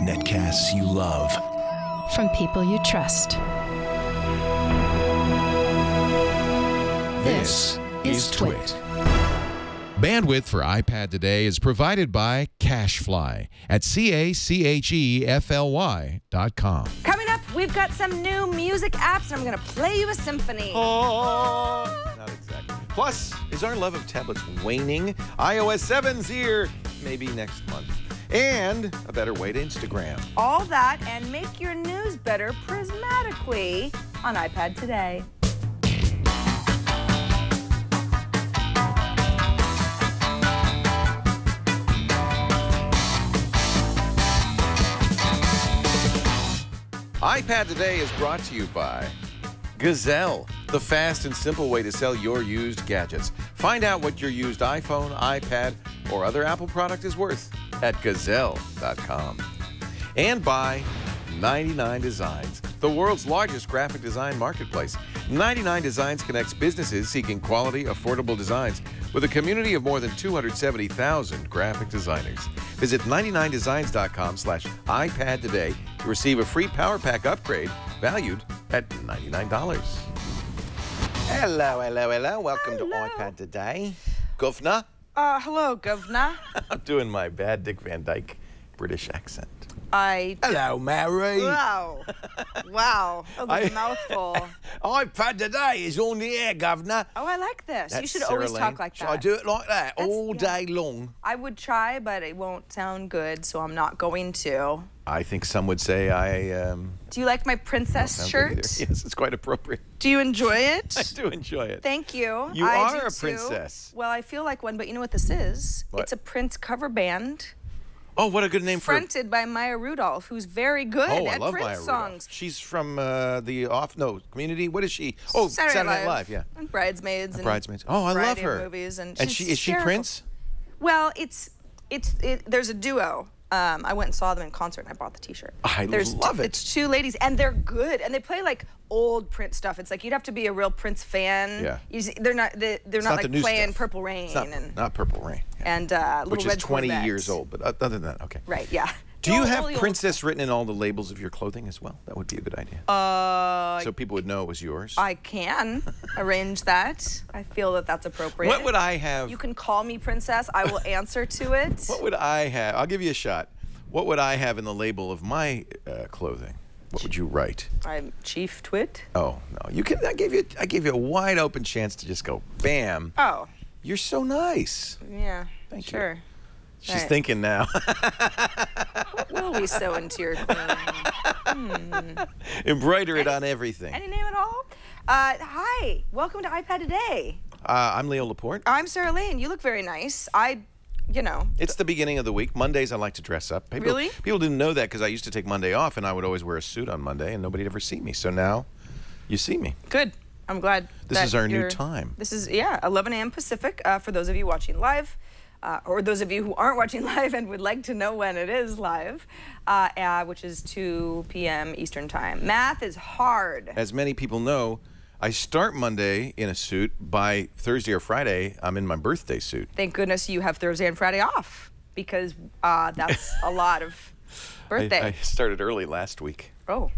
Netcasts you love. From people you trust. This is Twit. Bandwidth for iPad today is provided by CacheFly at CacheFly.com. Coming up, we've got some new music apps, and I'm going to play you a symphony. Oh, not exactly. Plus, is our love of tablets waning? iOS 7's here, maybe next month. And a better way to Instagram. All that and make your news better prismatically on iPad today. iPad Today is brought to you by Gazelle, the fast and simple way to sell your used gadgets. Find out what your used iPhone, iPad, or other Apple product is worth at Gazelle.com. And by 99 Designs, the world's largest graphic design marketplace. 99 Designs connects businesses seeking quality, affordable designs with a community of more than 270,000 graphic designers. Visit 99designs.com/iPad today to receive a free Power Pack upgrade valued at $99. Hello, hello, hello. Welcome to iPad Today. Governor. Hello, Governor. I'm doing my bad Dick Van Dyke British accent. Hello, Mary. Wow. Wow. That was a mouthful. iPad Today is on the air, Governor. Oh, I like this. That's you should Sarah always Lane. talk like that. Shall I do it like that all day long? I would try, but it won't sound good, so I'm not going to. I think some would say I Do you like my princess don't shirt? think either. Yes, it's quite appropriate. Do you enjoy it? I do enjoy it. Thank you. You I are do a too. princess. Well, I feel like one, but you know what this is? What? It's a Prince cover band. Oh, what a good name for Fronted by Maya Rudolph, who's very good Oh, I at love Prince Maya songs. Rudolph. She's from Community. What is she? Oh, Saturday Night Live, yeah. And Bridesmaids. And Bridesmaids. Oh, I love variety of her. Movies, and And she's is she hysterical. Prince? Well, there's a duo. I went and saw them in concert, and I bought the T-shirt. I love it. It's two ladies, and they're good, and they play like old Prince stuff. It's like you'd have to be a real Prince fan. Yeah. They're not not like the new playing stuff. Purple Rain It's not Purple Rain. Yeah. and Little Which is Red 20 Corvette. years old, but other than that, okay. Right? Yeah. Do you All have the old Princess written in all the labels of your clothing as well? That would be a good idea. stuff. So people would know it was yours. I can arrange that. I feel that that's appropriate. What would I have? You can call me Princess. I will answer to it. What would I have? I'll give you a shot. What would I have in the label of my clothing? What would you write? I'm Chief Twit. Oh no, you can. I gave you a wide open chance to just go, bam. Oh. You're so nice. Yeah. Thank you. sure. She's Right. thinking now. What will we sew into your clothing? Embroider it on everything. Any name at all? Hi. Welcome to iPad Today. I'm Leo Laporte. I'm Sarah Lane. You look very nice. You know. It's the beginning of the week. Mondays I like to dress up. Really? People didn't know that because I used to take Monday off and I would always wear a suit on Monday and nobody'd ever see me. So now you see me. Good. I'm glad. This that is our new you're- time. This is, 11 a.m. Pacific for those of you watching live. Or those of you who aren't watching live and would like to know when it is live, which is 2 p.m. Eastern Time. Math is hard. As many people know, I start Monday in a suit. By Thursday or Friday, I'm in my birthday suit. Thank goodness you have Thursday and Friday off, because that's a lot of birthday. I started early last week. Oh,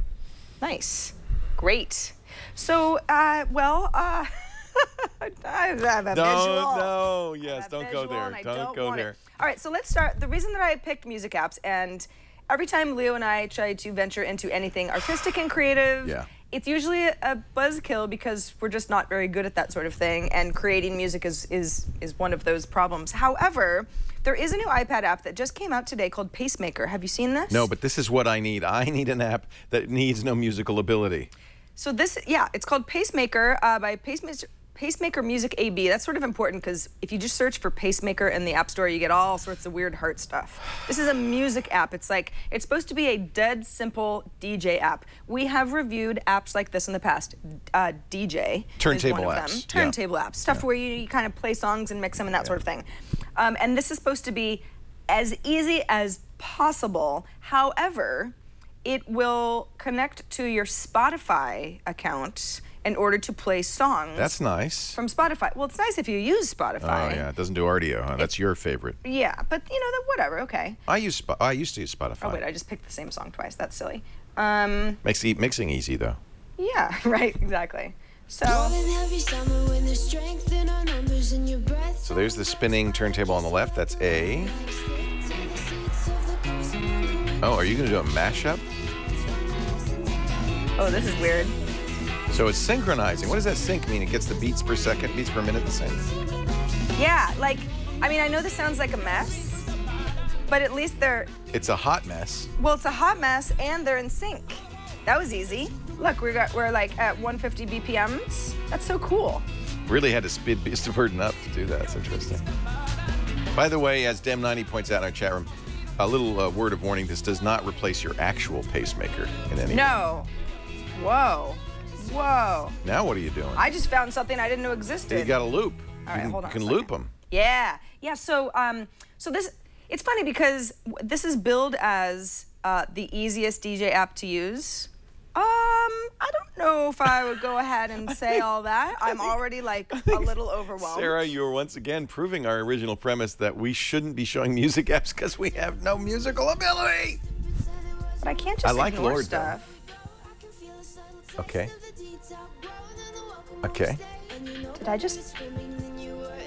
nice. Great. So, I have a visual. No, yes, I'm a don't go visual there. and I Don't go want it. there. All right, so let's start. The reason that I picked music apps, and every time Leo and I try to venture into anything artistic and creative, Yeah. it's usually a buzzkill because we're just not very good at that sort of thing, and creating music is one of those problems. However, there is a new iPad app that just came out today called Pacemaker. Have you seen this? No, but this is what I need. I need an app that needs no musical ability. So this, it's called Pacemaker by Pacemaker Music AB. That's sort of important because if you just search for Pacemaker in the App Store, you get all sorts of weird heart stuff. This is a music app. It's supposed to be a dead simple DJ app. We have reviewed apps like this in the past. DJ Turntable is one of apps. them. Turntable apps. Stuff where you kind of play songs and mix them and that sort of thing. And this is supposed to be as easy as possible. However, it will connect to your Spotify account in order to play songs. That's nice. From Spotify. Well, it's nice if you use Spotify. Oh yeah, it doesn't do audio, huh? That's your favorite. Yeah, but you know, whatever. Okay. I used to use Spotify. Oh wait, I just picked the same song twice. That's silly. Makes mixing easy though. Yeah, right. Exactly. So there's the spinning turntable on the left. That's A. Oh, are you going to do a mashup? Oh, this is weird. So it's synchronizing. What does that sync mean? It gets the beats per second, beats per minute the same? Yeah, like, I mean, I know this sounds like a mess, but at least they're... It's a hot mess. Well, it's a hot mess, and they're in sync. That was easy. Look, we're like at 150 BPMs. That's so cool. Really had to speed Beast of Burden up to do that. That's interesting. By the way, as Dem90 points out in our chat room, a little word of warning, this does not replace your actual pacemaker in any way. No. Whoa. Whoa. Now what are you doing? I just found something I didn't know existed. You got a loop. All right, hold on. You can loop them. Yeah. Yeah, so this, it's funny because this is billed as the easiest DJ app to use. I don't know if I would go ahead and say all that. I'm already like a little overwhelmed. Sarah, you are once again proving our original premise that we shouldn't be showing music apps because we have no musical ability. But I can't just ignore Lord, stuff. Though. Okay. Okay. Did I just...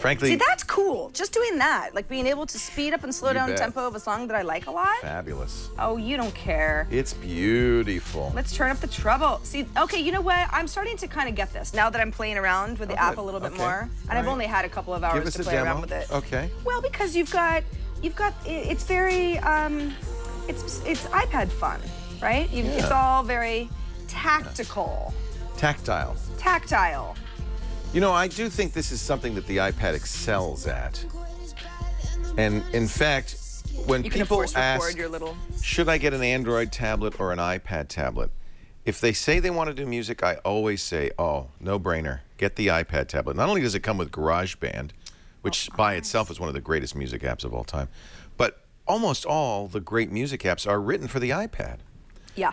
Frankly... See, that's cool. Just doing that. Like being able to speed up and slow down the tempo of a song that I like a lot. Fabulous. Oh, you don't care. It's beautiful. Let's turn up the treble. See, okay, you know what? I'm starting to kind of get this now that I'm playing around with the app a little bit more. And I've only had a couple of hours to play around with it. Okay. Well, because you've got, it's very, it's iPad fun, right? It's all very tactical. Tactile. Tactile. You know, I do think this is something that the iPad excels at. And in fact, when people ask, should I get an Android tablet or an iPad tablet? If they say they want to do music, I always say, oh, no brainer. Get the iPad tablet. Not only does it come with GarageBand, which by itself is one of the greatest music apps of all time, but almost all the great music apps are written for the iPad. Yeah.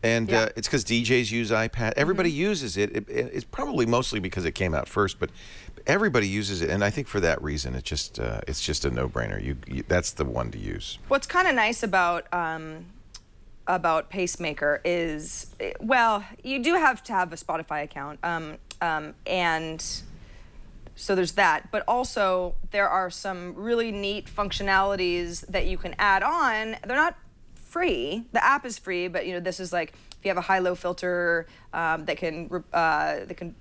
And it's because DJs use iPad. Everybody uses it. It's probably mostly because it came out first, but everybody uses it. And I think for that reason, it's just a no-brainer. That's the one to use. What's kind of nice about Pacemaker is, well, you do have to have a Spotify account, and so there's that. But also, there are some really neat functionalities that you can add on. They're not free. The app is free, but you know, this is like if you have a high-low filter that can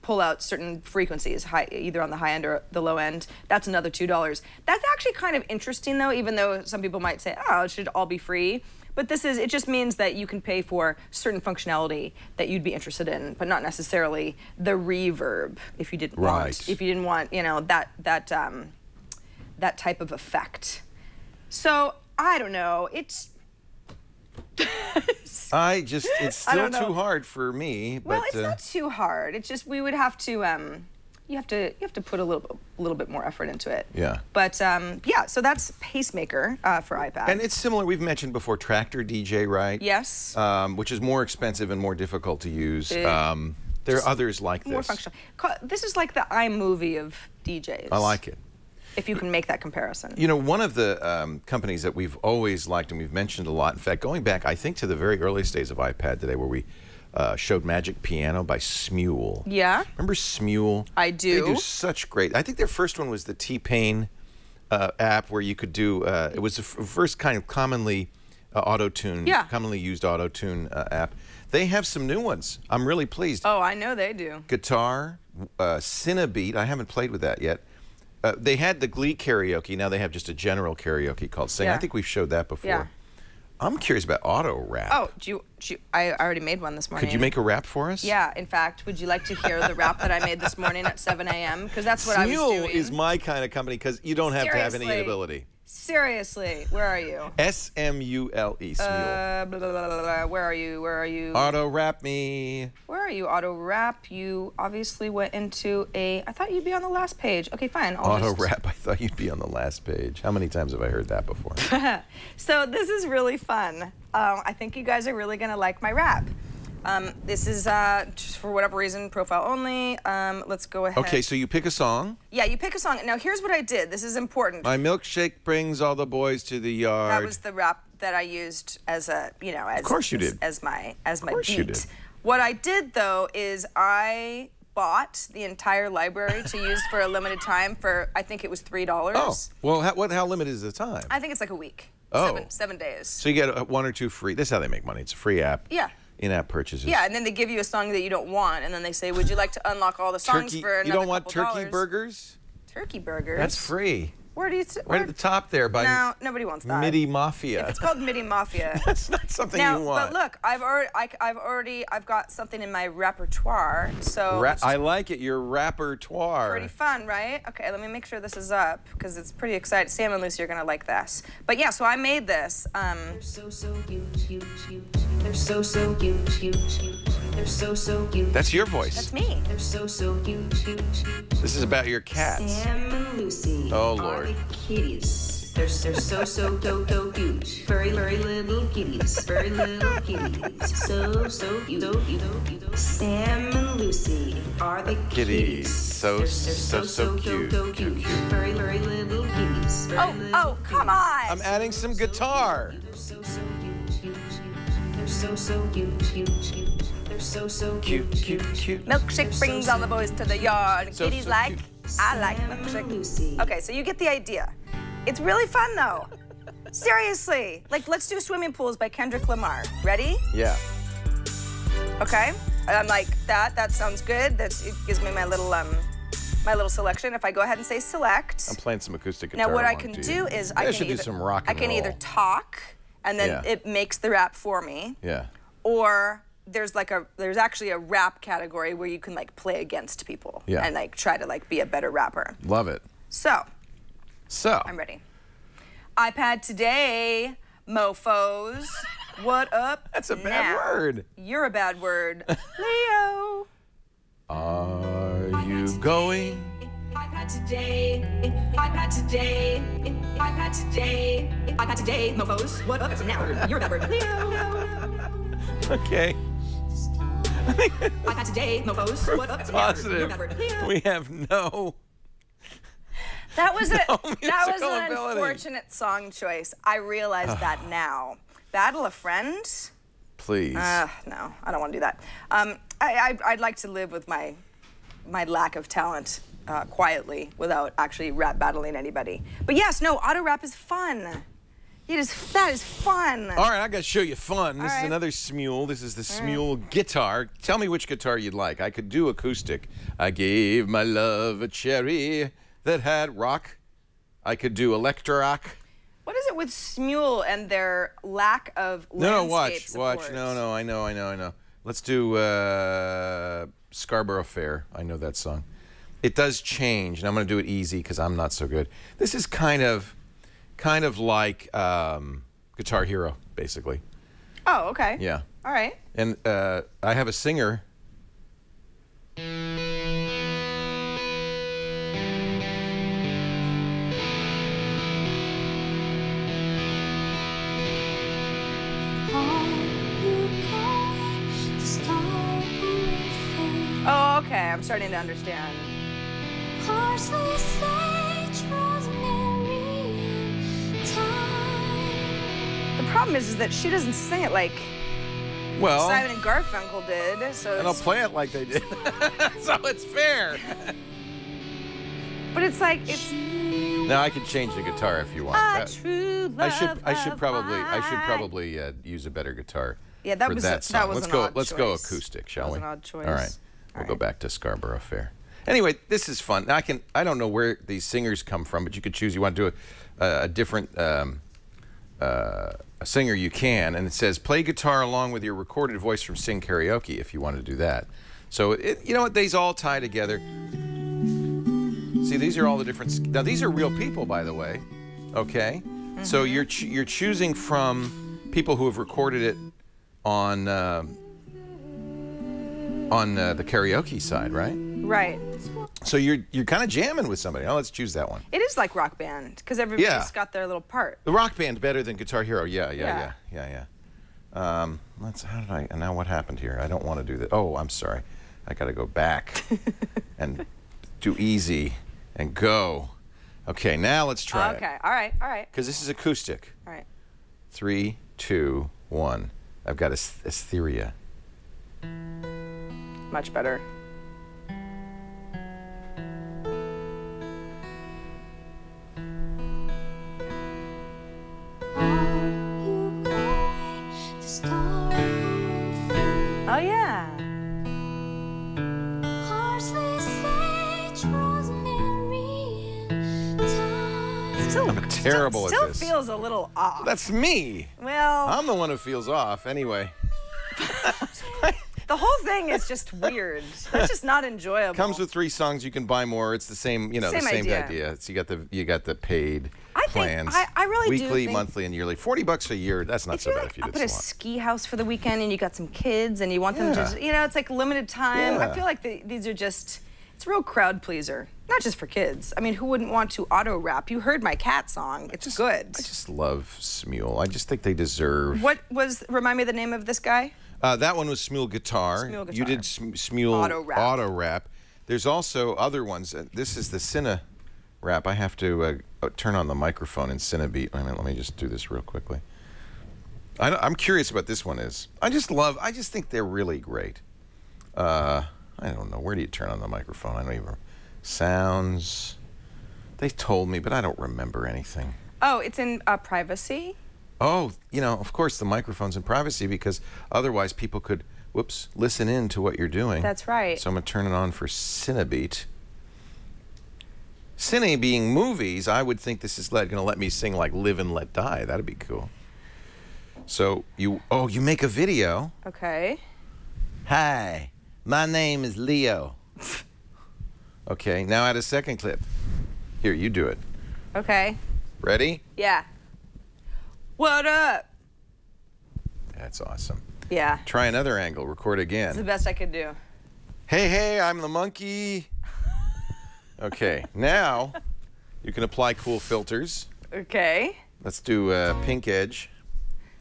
pull out certain frequencies, either on the high end or the low end. That's another $2. That's actually kind of interesting, though, even though some people might say, oh, it should all be free. But it just means that you can pay for certain functionality that you'd be interested in, but not necessarily the reverb if you didn't want, you know, that type of effect. So I don't know. It's it's still too hard for me. But, well, it's not too hard. It's just we would have to you have to put a little bit more effort into it. Yeah. But yeah, so that's Pacemaker for iPad. And it's similar. We've mentioned before Tractor DJ, right? Yes. Which is more expensive and more difficult to use. There are others like this. More functional. This is like the iMovie of DJs. I like it. If you can make that comparison. You know, one of the companies that we've always liked and we've mentioned a lot, in fact, going back, I think, to the very earliest days of iPad today, where we showed Magic Piano by Smule. Yeah. Remember Smule? I do. They do such great. I think their first one was the T-Pain app, where you could do, it was the first kind of commonly commonly used auto-tune app. They have some new ones. I'm really pleased. Oh, I know they do. Guitar, Cinnabeat. I haven't played with that yet. They had the Glee karaoke. Now they have just a general karaoke called Sing. I think we've showed that before. Yeah. I'm curious about AutoRap. Oh, I already made one this morning. Could you make a rap for us? Yeah. In fact, would you like to hear the rap that I made this morning at 7 a.m.? Because that's what I was doing. Smule is my kind of company because you don't have to have any ability. Seriously, where are you? S-M-U-L-E, Smule. Blah, blah, blah, blah, blah. Where are you? Where are you? AutoRap me. Where are you? AutoRap. You obviously went into I thought you'd be on the last page. Okay, fine. AutoRap. I thought you'd be on the last page. How many times have I heard that before? So this is really fun. I think you guys are really going to like my rap. This is, just for whatever reason, profile only. Let's go ahead. Okay, so you pick a song. Yeah, you pick a song. Now, here's what I did. This is important. My milkshake brings all the boys to the yard. That was the rap that I used as a, you know, as, of course you did. As my beat. Of course you did. What I did, though, is I bought the entire library to use for a limited time for, I think it was $3. Oh, well, how limited is the time? I think it's like a week. Oh. 7 days. So you get 1 or 2 free. This is how they make money. It's a free app. Yeah. In-app purchases. Yeah, and then they give you a song that you don't want, and then they say, would you like to unlock all the songs Turkey, for another you don't want couple turkey dollars? Burgers? Turkey burgers? That's free. Where do you... Right at the top there by No, nobody wants that. MIDI Mafia. It's called MIDI Mafia. That's not something now, you want. But look, I've got something in my repertoire, so... I like it, your repertoire. Pretty fun, right? Okay, let me make sure this is up, because it's pretty exciting. Sam and Lucy are going to like this. But yeah, so I made this. They're so cute. They're so cute. They're so cute. That's your voice. That's me. They're so cute. This is about your cats. Sam and Lucy. Oh, are Lord. the kitties. They're so cute. Very little kitties. Very little kitties. So cute. Sam and Lucy are the Kitties. They're So cute. Cute. Very little kitties. Oh, come on! I'm adding some guitar. They're so cute. They're so cute. They're so cute. Cute. Milkshake brings all the boys to the yard. So Kitties like, cute. I like Sam and milkshake. Lucy. Okay, so you get the idea. It's really fun, though. Seriously. Like, let's do Swimming Pools by Kendrick Lamar. Ready? Yeah. Okay. And I'm like, that sounds good. It gives me my little selection. If I go ahead and say select. I'm playing some acoustic guitar. Now, what I along can to do you. is I I should can do some rock and I can either roll. talk, and then Yeah. it makes the rap for me. Yeah. Or there's actually a rap category where you can like play against people. Yeah. And like try to like be a better rapper. Love it. So, So. I'm ready. iPad today, mofos. What up? That's a bad now? word. You're a bad word. Leo. Are you going? iPad today. iPad today. iPad today. iPad today. Mofos. What up now? You're a bad word. Okay. iPad today. Mofos. What up now? You're a Positive. bad word. We have no. That was that was musical an ability. unfortunate song choice. I realize that now. Battle a friend? Please. No, I don't want to do that. I'd like to live with my lack of talent quietly without actually rap battling anybody. But yes, no, auto rap is fun. That is fun. All right, I got to show you fun. This is right. another Smule. This is the Smule Guitar. Tell me which guitar you'd like. I could do acoustic. I gave my love a cherry that had rock. I could do electro-rock. What is it with Smule and their lack of No, landscape watch. support? No, I know. Let's do Scarborough Fair. I know that song. It does change, and I'm going to do it easy because I'm not so good. This is kind of like Guitar Hero, basically. Oh, okay. Yeah. All right. And I have a singer. Oh, okay. I'm starting to understand. The problem is that she doesn't sing it like Well, Simon and Garfunkel did. So and I'll it's, play it like they did, so it's fair. but it's like it's Now I can change the guitar if you want. a true love. I should probably use a better guitar. Yeah, that for was that song. an odd Let's go choice. acoustic, shall That we? was an odd choice. All right. We'll All go right. back to Scarborough Fair. Anyway, this is fun. Now I don't know where these singers come from, but you could choose. You want to do a different a singer, you can, and it says play guitar along with your recorded voice from Sing Karaoke if you want to do that. So you know what? These all tie together. See, these are all the different. Now these are real people, by the way. Okay. Mm-hmm. So you're choosing from people who have recorded it on the karaoke side, right? Right. So you're kind of jamming with somebody. Oh, let's choose that one. It is like Rock Band because everybody's Yeah. got their little part. The Rock Band better than Guitar Hero. Yeah. Now what happened here? I don't want to do that. Oh, I'm sorry. I got to go back and do easy and go. Okay, now let's try it. Okay, all right. Because this is acoustic. All right. 3, 2, 1. I've got Etheria. Much better. Oh, yeah. I'm terrible at this. Still feels a little off. That's me. Well, I'm the one who feels off. Anyway. the whole thing is just weird. That's just not enjoyable. Comes with 3 songs. You can buy more. It's the same, the same idea. It's, you got the paid plans. I really do weekly, think monthly, and yearly. $40 a year. That's not so bad if you up did at a salon. ski house for the weekend and you got some kids and you want them to, it's like limited time. Yeah. I feel like these are just, it's a real crowd pleaser. Not just for kids. I mean, who wouldn't want to auto-rap? You heard my cat song. It's good. I just love Smule. I just think they deserve. Remind me the name of this guy? That one was Smule Guitar. Smule Guitar. You did Smule AutoRap. There's also other ones. This is the Cinnabeat. I have to turn on the microphone in Cinebeat. Wait a minute, let me just do this real quickly. I'm curious about this one is. I just think they're really great. I don't know. Where do you turn on the microphone? I don't even. Sounds. They told me, but I don't remember anything. Oh, it's in privacy? Oh, of course the microphone's in privacy because otherwise people could, listen in to what you're doing. That's right. So I'm going to turn it on for Cinebeat. Cine being movies, I would think this is going to let me sing like Live and Let Die. That'd be cool. So you make a video. Okay. Hi, my name is Leo. Okay, now add a second clip. Here, you do it. Okay. Ready? Yeah. What up? That's awesome. Yeah. Try another angle. Record again. It's the best I could do. Hey, I'm the monkey. Okay, now you can apply cool filters. Okay. Let's do pink edge.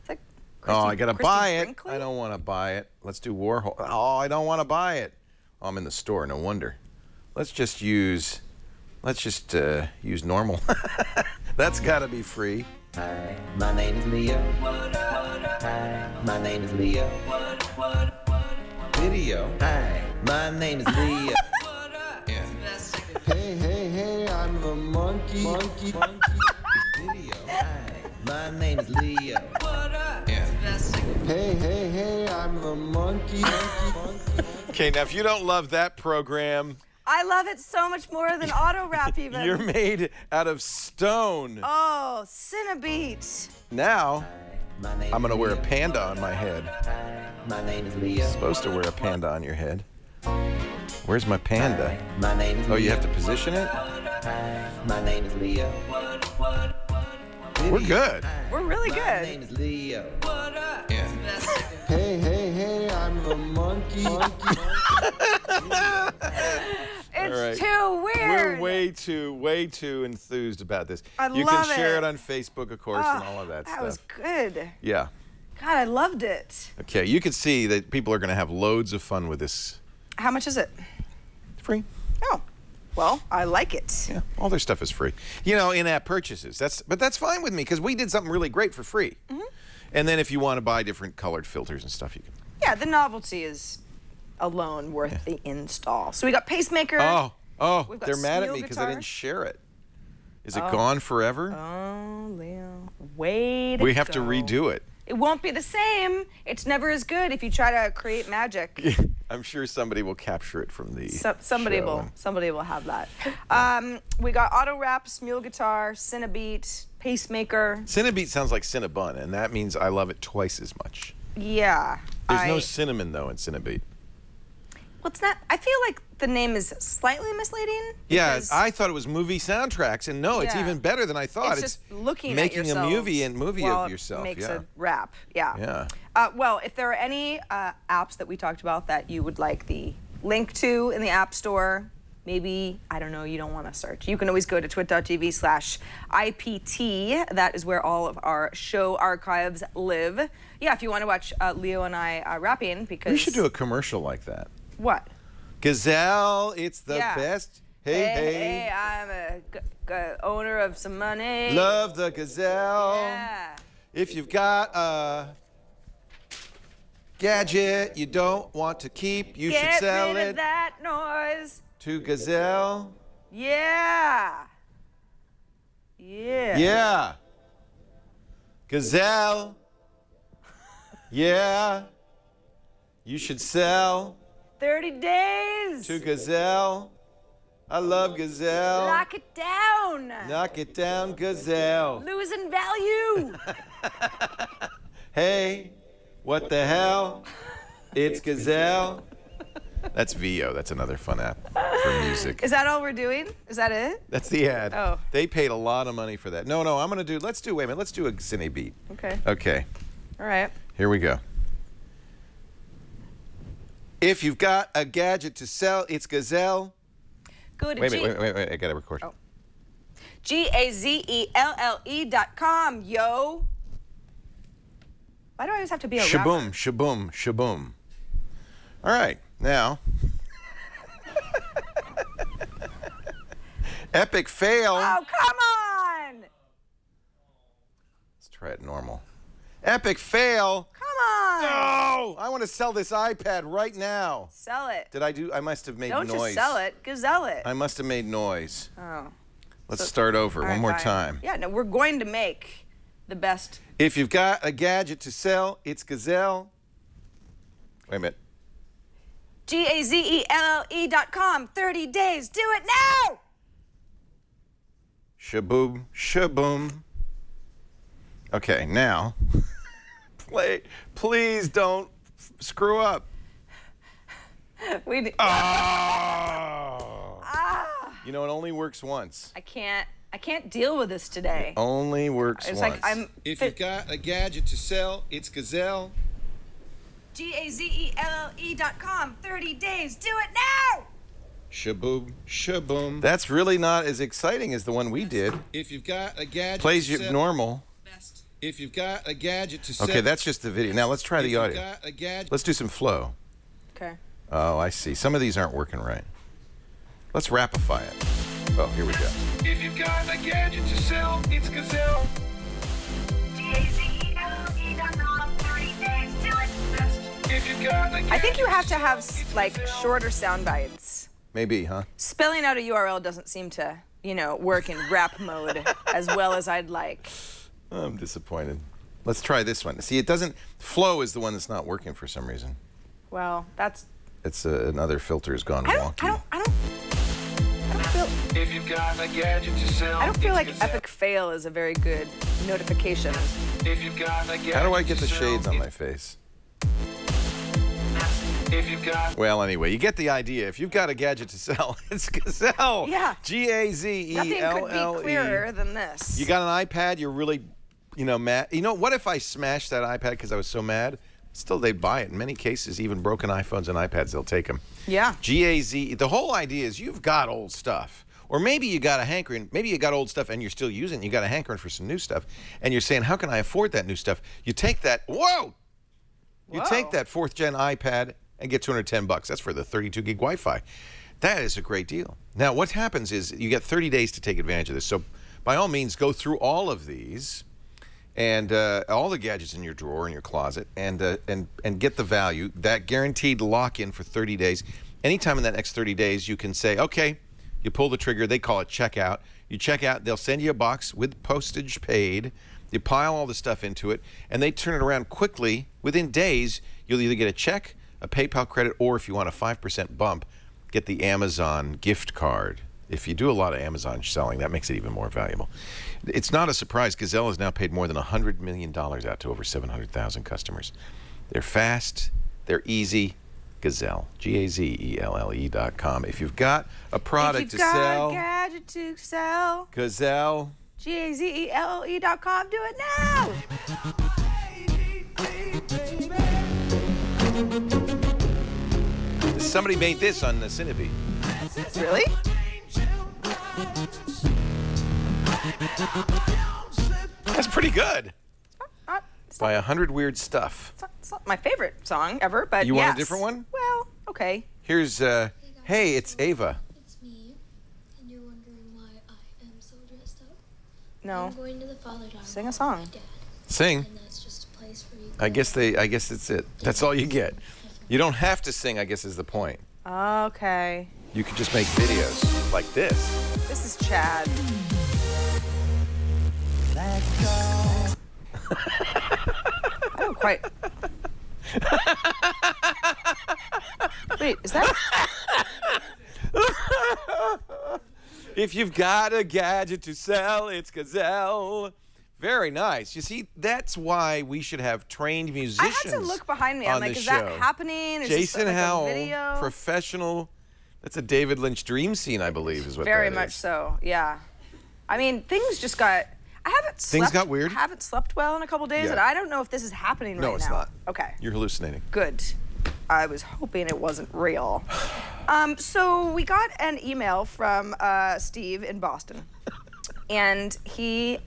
It's like I gotta buy it. Brinkley? I don't want to buy it. Let's do Warhol. Oh, I don't want to buy it. Oh, I'm in the store. No wonder. Let's just use normal. That's got to be free. Hi, my name is Leo. Hi, my name is Leo. Video. Hi, my name is Leo. Yeah. Hey, I'm the monkey. Video. Hi, my name is Leo. Yeah. Hey, I'm the monkey. Okay, now if you don't love that program, I love it so much more than AutoRap even. you're made out of stone. Oh, Cinnabeat. Now, My name I'm is going to wear a Leo. panda on my head. Hi, my name is Leo. Supposed to wear a panda on your head. Where's my panda? My name is Leo. Oh, you have to position it? Hi, my name is Leo. We're good. We're really My good. name is Leo. Yeah. Hey, I'm the monkey. It's All right. too weird. We're way too enthused about this. I You love can share it. it on Facebook, of course, and all of that That stuff. was good. Yeah. God, I loved it. Okay, you can see that people are going to have loads of fun with this. How much is it? Free. Oh, well, I like it. Yeah, all their stuff is free. In-app purchases. But that's fine with me because we did something really great for free. Mm-hmm. And then if you want to buy different colored filters and stuff, you can. Yeah, the novelty is alone worth the install. So we got Pacemaker. We've got they're mad at Smule me because I Guitar. didn't share it. Is it gone forever? Oh, Leo. Way to We have to go. redo it. It won't be the same. It's never as good if you try to create magic. I'm sure somebody will capture it from the Somebody show will. and- Somebody will have that. We got AutoRap, Smule Guitar, Cinebeat, Pacemaker. Cinnabeat sounds like Cinnabon, and that means I love it twice as much. Yeah. There's no cinnamon, though, in Cinnabeat. Well, it's not. I feel like the name is slightly misleading. Yeah, because I thought it was movie soundtracks, and no, it's Yeah. even better than I thought. It's just looking making at yourselves a movie while of yourself. It makes Yeah. a rap. Yeah. Yeah. Well, if there are any apps that we talked about that you would like the link to in the App Store, maybe, I don't know, you don't want to search. You can always go to twit.tv/IPT. That is where all of our show archives live. Yeah, if you want to watch Leo and I rapping, because... We should do a commercial like that. What? Gazelle, it's the best. Hey, Hey, I'm a owner of some money. Love the Gazelle. Yeah. If you've got a gadget you don't want to keep, you should sell Get rid it of that noise. to Gazelle. Yeah. Yeah. Yeah. Gazelle. Yeah. You should sell 30 days. to Gazelle. I love Gazelle. Lock it down. Knock it down, Gazelle. Losing value. Hey, what the hell? It's Gazelle. That's VO. That's another fun app for music. Is that all we're doing? Is that it? That's the ad. Oh. They paid a lot of money for that. No, I'm going to do, wait a minute, let's do a Cinebeat. Okay. Okay. All right. Here we go. If you've got a gadget to sell, it's Gazelle. Go to Wait, I got to record. Oh. GAZELLE.com, yo. Why do I always have to be a rapper? Shaboom, shaboom, shaboom. All right, now. Epic fail. Oh, come on. Let's try it normal. Epic fail. Come on. No! I want to sell this iPad right now. Sell it. I must have made Don't noise. just sell it. Gazelle it. I must have made noise. Oh. Let's start over one more time. Yeah, no, we're going to make the best. If you've got a gadget to sell, it's Gazelle. Wait a minute. GAZELLE.com. 30 days. Do it now. Shaboom, shaboom. Okay, now, please don't screw up. We need, You know, it only works once. I can't deal with this today. Only works It's once. like If you've got a gadget to sell, it's Gazelle. GAZELLE.com. 30 days. Do it now. Shaboom, shaboom. That's really not as exciting as the one we did. If you've got a gadget plays you normal. If you've got a gadget to sell. Okay, that's just the video. Now let's try the audio. Let's do some flow. Okay. Oh, I see. Some of these aren't working right. Let's rapify it. Oh, here we go. If you've got a gadget to sell, it's Gazelle. GAZELLE.com. 30 days. Do it. If you've got a I think you have to have like shorter sound bites. Maybe, huh? Spelling out a URL doesn't seem to, work in rap mode as well as I'd like. I'm disappointed. Let's try this one. See, it doesn't. Flow is the one that's not working for some reason. Well, that's. It's another filter's gone wonky. I don't feel. If you've got a gadget to sell, I don't feel like epic fail is a very good notification. If you've got a gadget. How do I get the shades on my face? If you've got. Well, anyway, you get the idea. If you've got a gadget to sell, it's Gazelle. Yeah. Gazelle. Nothing could be clearer than this. You got an iPad, you're really, mad. What if I smashed that iPad because I was so mad? Still, they'd buy it. In many cases, even broken iPhones and iPads, they'll take them. Yeah. The whole idea is you've got old stuff. Or maybe you got a hankering. Maybe you got old stuff and you're still using it. You got a hankering for some new stuff. And you're saying, how can I afford that new stuff? You take that. Whoa! You take that 4th gen iPad and get $210. That's for the 32 gig Wi-Fi. That is a great deal. Now, what happens is you get 30 days to take advantage of this. So, by all means, go through all of these and all the gadgets in your drawer in your closet and get the value. That guaranteed lock-in for 30 days. Anytime in that next 30 days, you can say, okay, you pull the trigger. They call it checkout. You check out. They'll send you a box with postage paid. You pile all the stuff into it, and they turn it around quickly. Within days, you'll either get a check, a PayPal credit, or if you want a 5% bump, get the Amazon gift card. If you do a lot of Amazon selling, that makes it even more valuable. It's not a surprise. Gazelle has now paid more than $100 million out to over 700,000 customers. They're fast. They're easy. Gazelle. GAZELLE.com. If you've got a product to sell. If you've got a gadget to sell. Gazelle. GAZELLE.com. Do it now. Somebody made this on the Cinnabeat. Really? That's pretty good. It's By 100 Weird Stuff. it's not my favorite song ever, but You want yes. a different one? Well, okay. Here's, hey, it's Ava. It's me, and you're wondering why I am so dressed up? No. I'm going to the Father Dog Sing a with song. my dad, Sing. and that's just a place for you. I guess that's it. That's all you get. You don't have to sing, I guess is the point. Okay. You could just make videos like this. This is Chad. I don't quite. Wait, is that? If you've got a gadget to sell, it's Gazelle. Very nice. You see, that's why we should have trained I musicians. had to look behind me. I'm on like, the is show. that happening? Is Jason this like Howell, a video? professional. That's a David Lynch dream scene, I believe, is what Very that much is. so. Yeah. I mean, things just got. I haven't slept. Things got weird? I haven't slept well in a couple days, Yeah. and I don't know if this is happening right now. No, it's not. Okay. You're hallucinating. Good. I was hoping it wasn't real. So we got an email from Steve in Boston, and he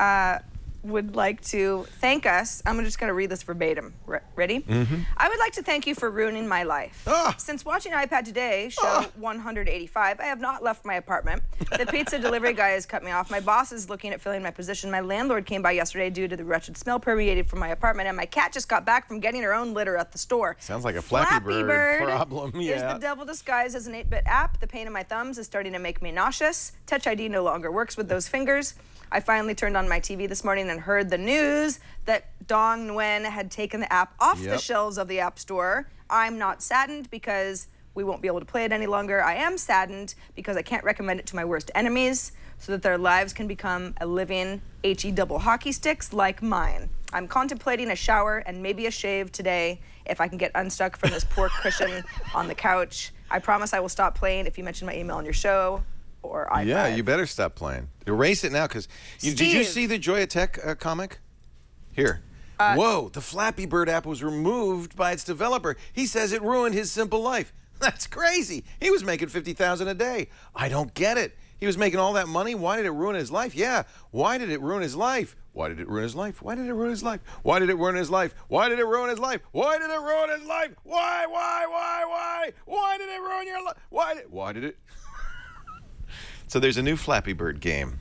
would like to thank us. I'm just going to read this verbatim. Ready? Mm-hmm. I would like to thank you for ruining my life. Since watching iPad Today, show 185, I have not left my apartment. The pizza delivery guy has cut me off. My boss is looking at filling my position. My landlord came by yesterday due to the wretched smell permeated from my apartment, and my cat just got back from getting her own litter at the store. Sounds like a Flappy Bird problem, Is yeah. the devil disguised as an 8-bit app. The pain in my thumbs is starting to make me nauseous. Touch ID no longer works with those fingers. I finally turned on my TV this morning and heard the news that Dong Nguyen had taken the app off the shelves of the App Store. I'm not saddened because we won't be able to play it any longer. I am saddened because I can't recommend it to my worst enemies so that their lives can become a living HE double hockey sticks like mine. I'm contemplating a shower and maybe a shave today if I can get unstuck from this poor cushion on the couch. I promise I will stop playing if you mention my email on your show. Or iPad. Yeah, you better stop playing. Erase it now, because did you see the Joya Tech comic? Here. Whoa, the Flappy Bird app was removed by its developer. He says it ruined his simple life. That's crazy. He was making $50,000 a day. I don't get it. He was making all that money. Why did it ruin his life? Yeah. Why did it ruin his life? Why did it ruin his life? Why did it ruin his life? Why did it ruin his life? Why did it ruin his life? Why did it ruin his life? Why? Why did it ruin your life? Why did it? So there's a new Flappy Bird game.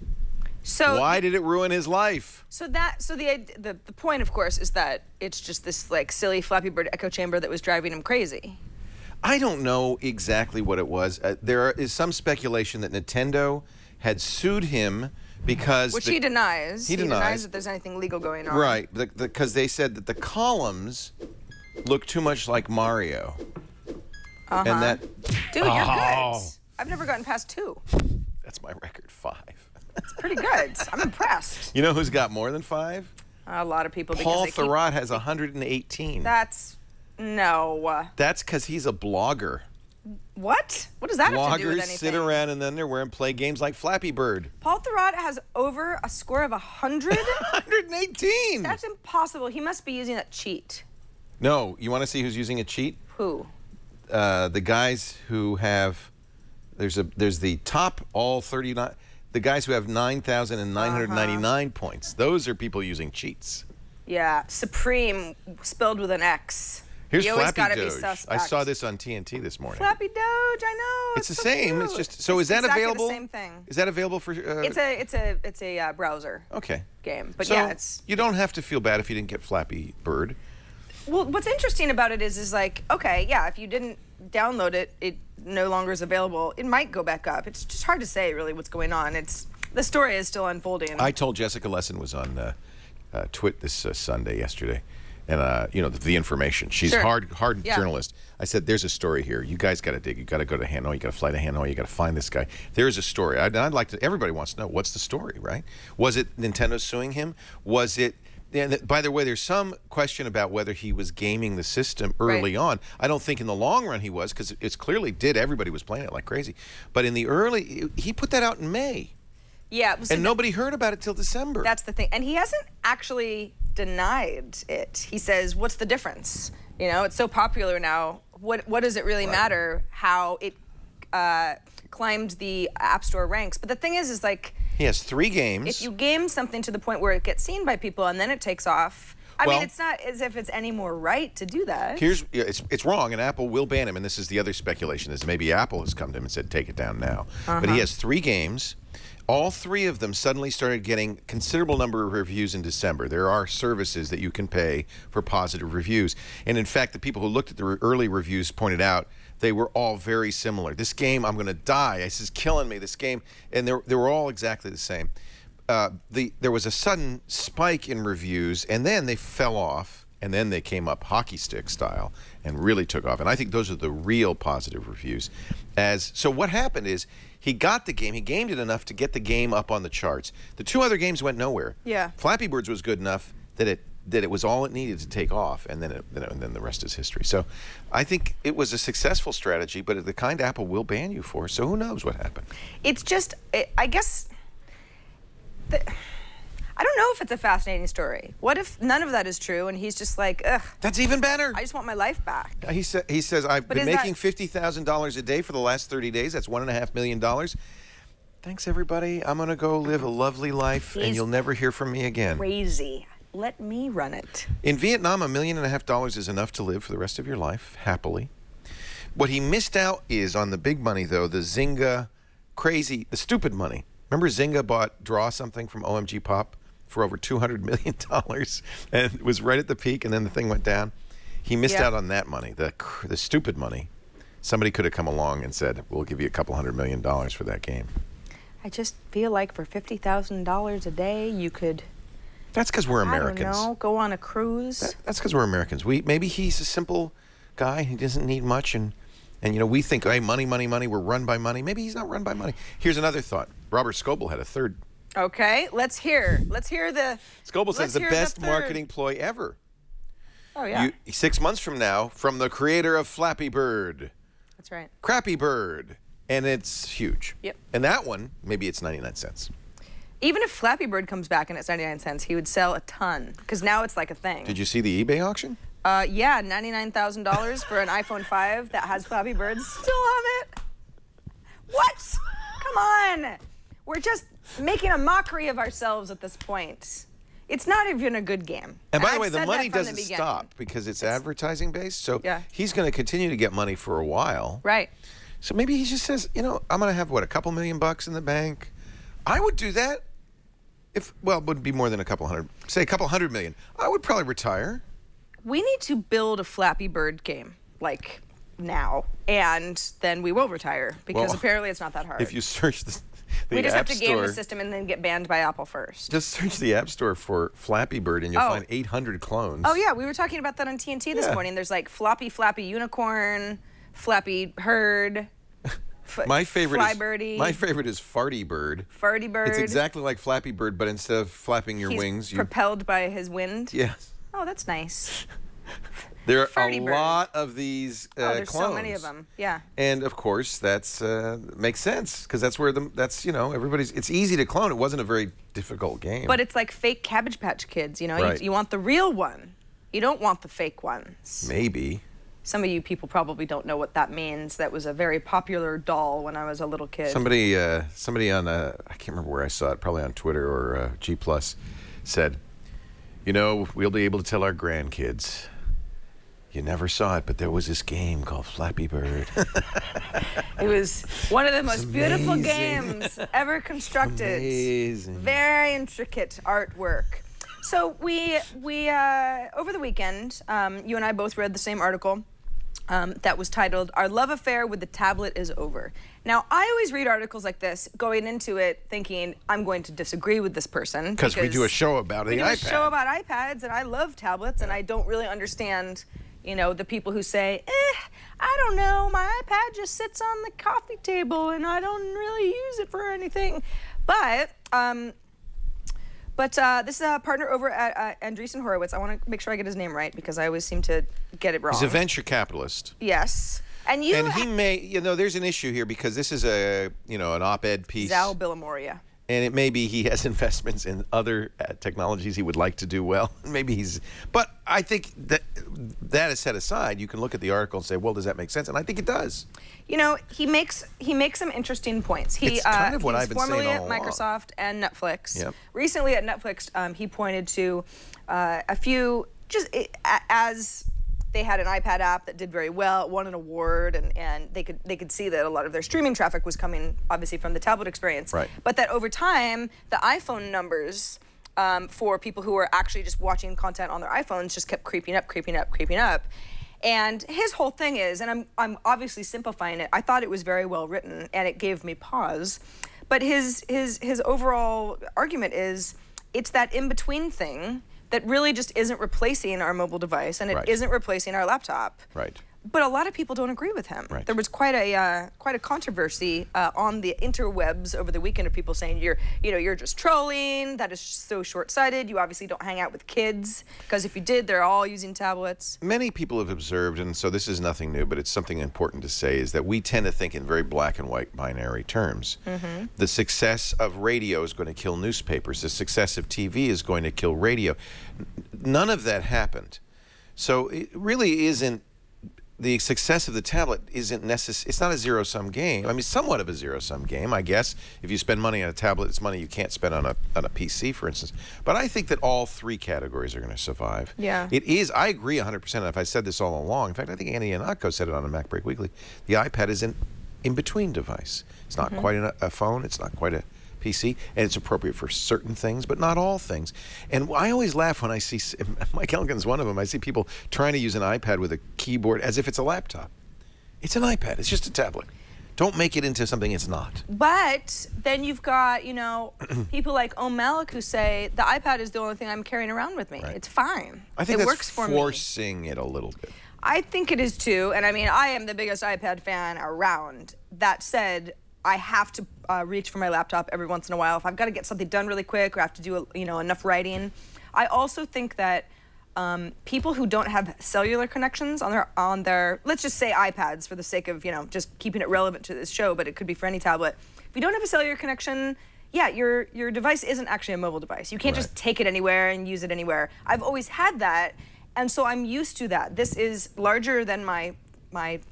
So why did it ruin his life? So the point, of course, is that it's just this like silly Flappy Bird echo chamber that was driving him crazy. I don't know exactly what it was. There is some speculation that Nintendo had sued him because he denies. He denies that there's anything legal going on. Right, because they said that the columns look too much like Mario. And that Dude, you're good. I've never gotten past 2. That's my record, 5. That's pretty good. I'm impressed. You know who's got more than 5? A lot of people. Paul because Thurrott has 118. No. That's because he's a blogger. What? What does that have to do with Bloggers anything? sit around in the underwear and play games like Flappy Bird. Paul Thurrott has over a score of 100? 118! That's impossible. He must be using a cheat. No, you want to see who's using a cheat? Who? The guys who have... There's the top all 39... The guys who have 9,999 points. Those are people using cheats. Yeah. Supreme, spelled with an X. Here's you always Flappy gotta be Doge. suspect. I saw this on TNT this morning. Flappy Doge, I know. It's the so same. cute. It's just so. Is that exactly available? The same thing. Is that available for? It's a browser. Okay. Game, but so yeah, it's. You don't have to feel bad if you didn't get Flappy Bird. Well, what's interesting about it is like, okay, yeah, if you didn't download it, it no longer is available. It might go back up. It's just hard to say really what's going on. The story is still unfolding. I told Jessica Lesson was on Twit this Sunday yesterday. And, you know, the information. She's hard journalist. I said, there's a story here. You guys got to dig. You got to go to Hanoi. You got to fly to Hanoi. You got to find this guy. There's a story. I'd like to, everybody wants to know, what's the story, right? Was it Nintendo suing him? Was it, and by the way, there's some question about whether he was gaming the system early on. I don't think in the long run he was, because it's clearly did. Everybody was playing it like crazy. But in the early, he put that out in May. Yeah. So and nobody heard about it till December. That's the thing. And he hasn't actually denied it. He says, what's the difference? You know, it's so popular now. What does it really matter how it climbed the App Store ranks. But the thing is like... He has 3 games. If you game something to the point where it gets seen by people and then it takes off... I mean, it's not as if it's any more right to do that. It's wrong, and Apple will ban him, and this is the other speculation, is maybe Apple has come to him and said, take it down now. But he has 3 games. All 3 of them suddenly started getting considerable number of reviews in December. There are services that you can pay for positive reviews. And in fact, the people who looked at the early reviews pointed out they were all very similar. This game, I'm going to die. This is killing me, this game. And they were all exactly the same. There was a sudden spike in reviews, and then they fell off, and then they came up hockey stick style and really took off. And I think those are the real positive reviews. So what happened is he got the game, he gamed it enough to get the game up on the charts. The 2 other games went nowhere. Yeah. Flappy Birds was good enough that it was all it needed to take off, and then the rest is history. So I think it was a successful strategy, but the kind Apple will ban you for. So who knows what happened? It's just, I guess. I don't know if it's a fascinating story. What if none of that is true and he's just like, ugh. That's even better. I just want my life back. He says, I've been making $50,000 a day for the last 30 days. That's $1.5 million. Thanks, everybody. I'm going to go live a lovely life, and you'll never hear from me again. Crazy. Let me run it. In Vietnam, $1.5 million is enough to live for the rest of your life, happily. What he missed out is on the big money, though, the Zynga the stupid money. Remember Zynga bought Draw Something from OMG Pop for over $200 million, and it was right at the peak, and then the thing went down. He missed out on that money, the stupid money. Somebody could have come along and said, we'll give you a couple $100 million for that game. I just feel like for $50,000 a day, you could... That's because we're Americans. I don't know, go on a cruise. That's because we're Americans. Maybe he's a simple guy. He doesn't need much, and you know, we think, hey, money, money, money. We're run by money. Maybe he's not run by money. Here's another thought. Robert Scoble had a third. Okay, let's hear the... Scoble says the best marketing ploy ever. Oh, yeah. 6 months from now, from the creator of Flappy Bird. That's right. Crappy Bird. And it's huge. Yep. And that one, maybe it's 99 cents. Even if Flappy Bird comes back and it's 99 cents, he would sell a ton, because now it's like a thing. Did you see the eBay auction? Yeah, $99,000 for an iPhone 5 that has Flappy Birds still on it. What? Come on. We're just making a mockery of ourselves at this point. It's not even a good game. And by the way, the money doesn't stop because it's advertising based. So he's going to continue to get money for a while. Right. So maybe he just says, you know, I'm going to have, what, a couple $1 million in the bank? I would do that. Well, it would be more than a couple hundred. Say a couple $100 million. I would probably retire. We need to build a Flappy Bird game, like, now. And then we will retire, because apparently it's not that hard. If you search the we just App have to game Store, the system and then get banned by Apple first. Just search the App Store for Flappy Bird and you'll find 800 clones. Oh, yeah. We were talking about that on TNT this morning. There's like Floppy Flappy Unicorn, Flappy Herd, my favorite is Farty Bird. Farty Bird. It's exactly like Flappy Bird, but instead of flapping your wings, propelled by his wind. Yes. Oh, that's nice. There are a lot of these there's clones. So many of them. Yeah. And of course, that's makes sense because that's where you know, everybody's. It's easy to clone. It wasn't a very difficult game. But it's like fake Cabbage Patch Kids. You know, you want the real one. You don't want the fake ones. Maybe. Some of you people probably don't know what that means. That was a very popular doll when I was a little kid. Somebody on I can't remember where I saw it, probably on Twitter or G+, said, you know, we'll be able to tell our grandkids, you never saw it, but there was this game called Flappy Bird. It was one of the most beautiful games ever constructed. Amazing. Very intricate artwork. So we over the weekend, you and I both read the same article that was titled, "Our Love Affair with the Tablet is Over." Now, I always read articles like this going into it thinking I'm going to disagree with this person. Because we do a show about the iPad. We do a show about iPads, and I love tablets, and I don't really understand, you know, the people who say, I don't know, my iPad just sits on the coffee table, and I don't really use it for anything. But this is a partner over at Andreessen Horowitz. I want to make sure I get his name right because I always seem to get it wrong. He's a venture capitalist. Yes. And he may, you know, there's an issue here because this is an op-ed piece. Zal Billamoria. And it may be he has investments in other technologies he would like to do well. Maybe he's, but I think that is set aside. You can look at the article and say, well, does that make sense? And I think it does. You know, he makes some interesting points. It's kind of what I've been saying all formerly along. at Microsoft and Netflix. Yep. Recently at Netflix, he pointed to a few, as they had an iPad app that did very well, it won an award, and they could see that a lot of their streaming traffic was coming, obviously, from the tablet experience. Right. But that over time, the iPhone numbers for people who were actually just watching content on their iPhones just kept creeping up, creeping up, creeping up. And his whole thing is, and I'm obviously simplifying it, I thought it was very well written, and it gave me pause. But his overall argument is, it's that in-between thing that really just isn't replacing our mobile device, and it isn't replacing our laptop. Right. But a lot of people don't agree with him. Right. There was quite a controversy on the interwebs over the weekend of people saying you're just trolling. That is so short-sighted. You obviously don't hang out with kids, because if you did, they're all using tablets. Many people have observed, and so this is nothing new, but it's something important to say, is that we tend to think in very black and white binary terms. Mm-hmm. The success of radio is going to kill newspapers. The success of TV is going to kill radio. None of that happened. So it really isn't. The success of the tablet isn't necessary. It's not a zero-sum game. I mean, somewhat of a zero-sum game, I guess. If you spend money on a tablet, it's money you can't spend on a PC, for instance. But I think that all three categories are going to survive. Yeah. It is. I agree 100%. And if I said this all along, in fact, I think Andy Iannacco said it on a Mac Break Weekly. The iPad is an in-between device. It's not quite a phone. It's not quite a PC, and it's appropriate for certain things, but not all things. And I always laugh when I see, Mike Elgin's one of them, I see people trying to use an iPad with a keyboard as if it's a laptop. It's an iPad. It's just a tablet. Don't make it into something it's not. But then you've got, you know, people like Malik who say, the iPad is the only thing I'm carrying around with me. Right. It's fine. I think it that's works for me. forcing it a little bit. I think it is too, and I mean, I am the biggest iPad fan around. That said, I have to reach for my laptop every once in a while if I've got to get something done really quick or I have to do enough writing. I also think that people who don't have cellular connections on their let's just say iPads for the sake of just keeping it relevant to this show, but it could be for any tablet. If you don't have a cellular connection, yeah, your device isn't actually a mobile device. You can't just take it anywhere and use it anywhere. I've always had that, and so I'm used to that. This is larger than my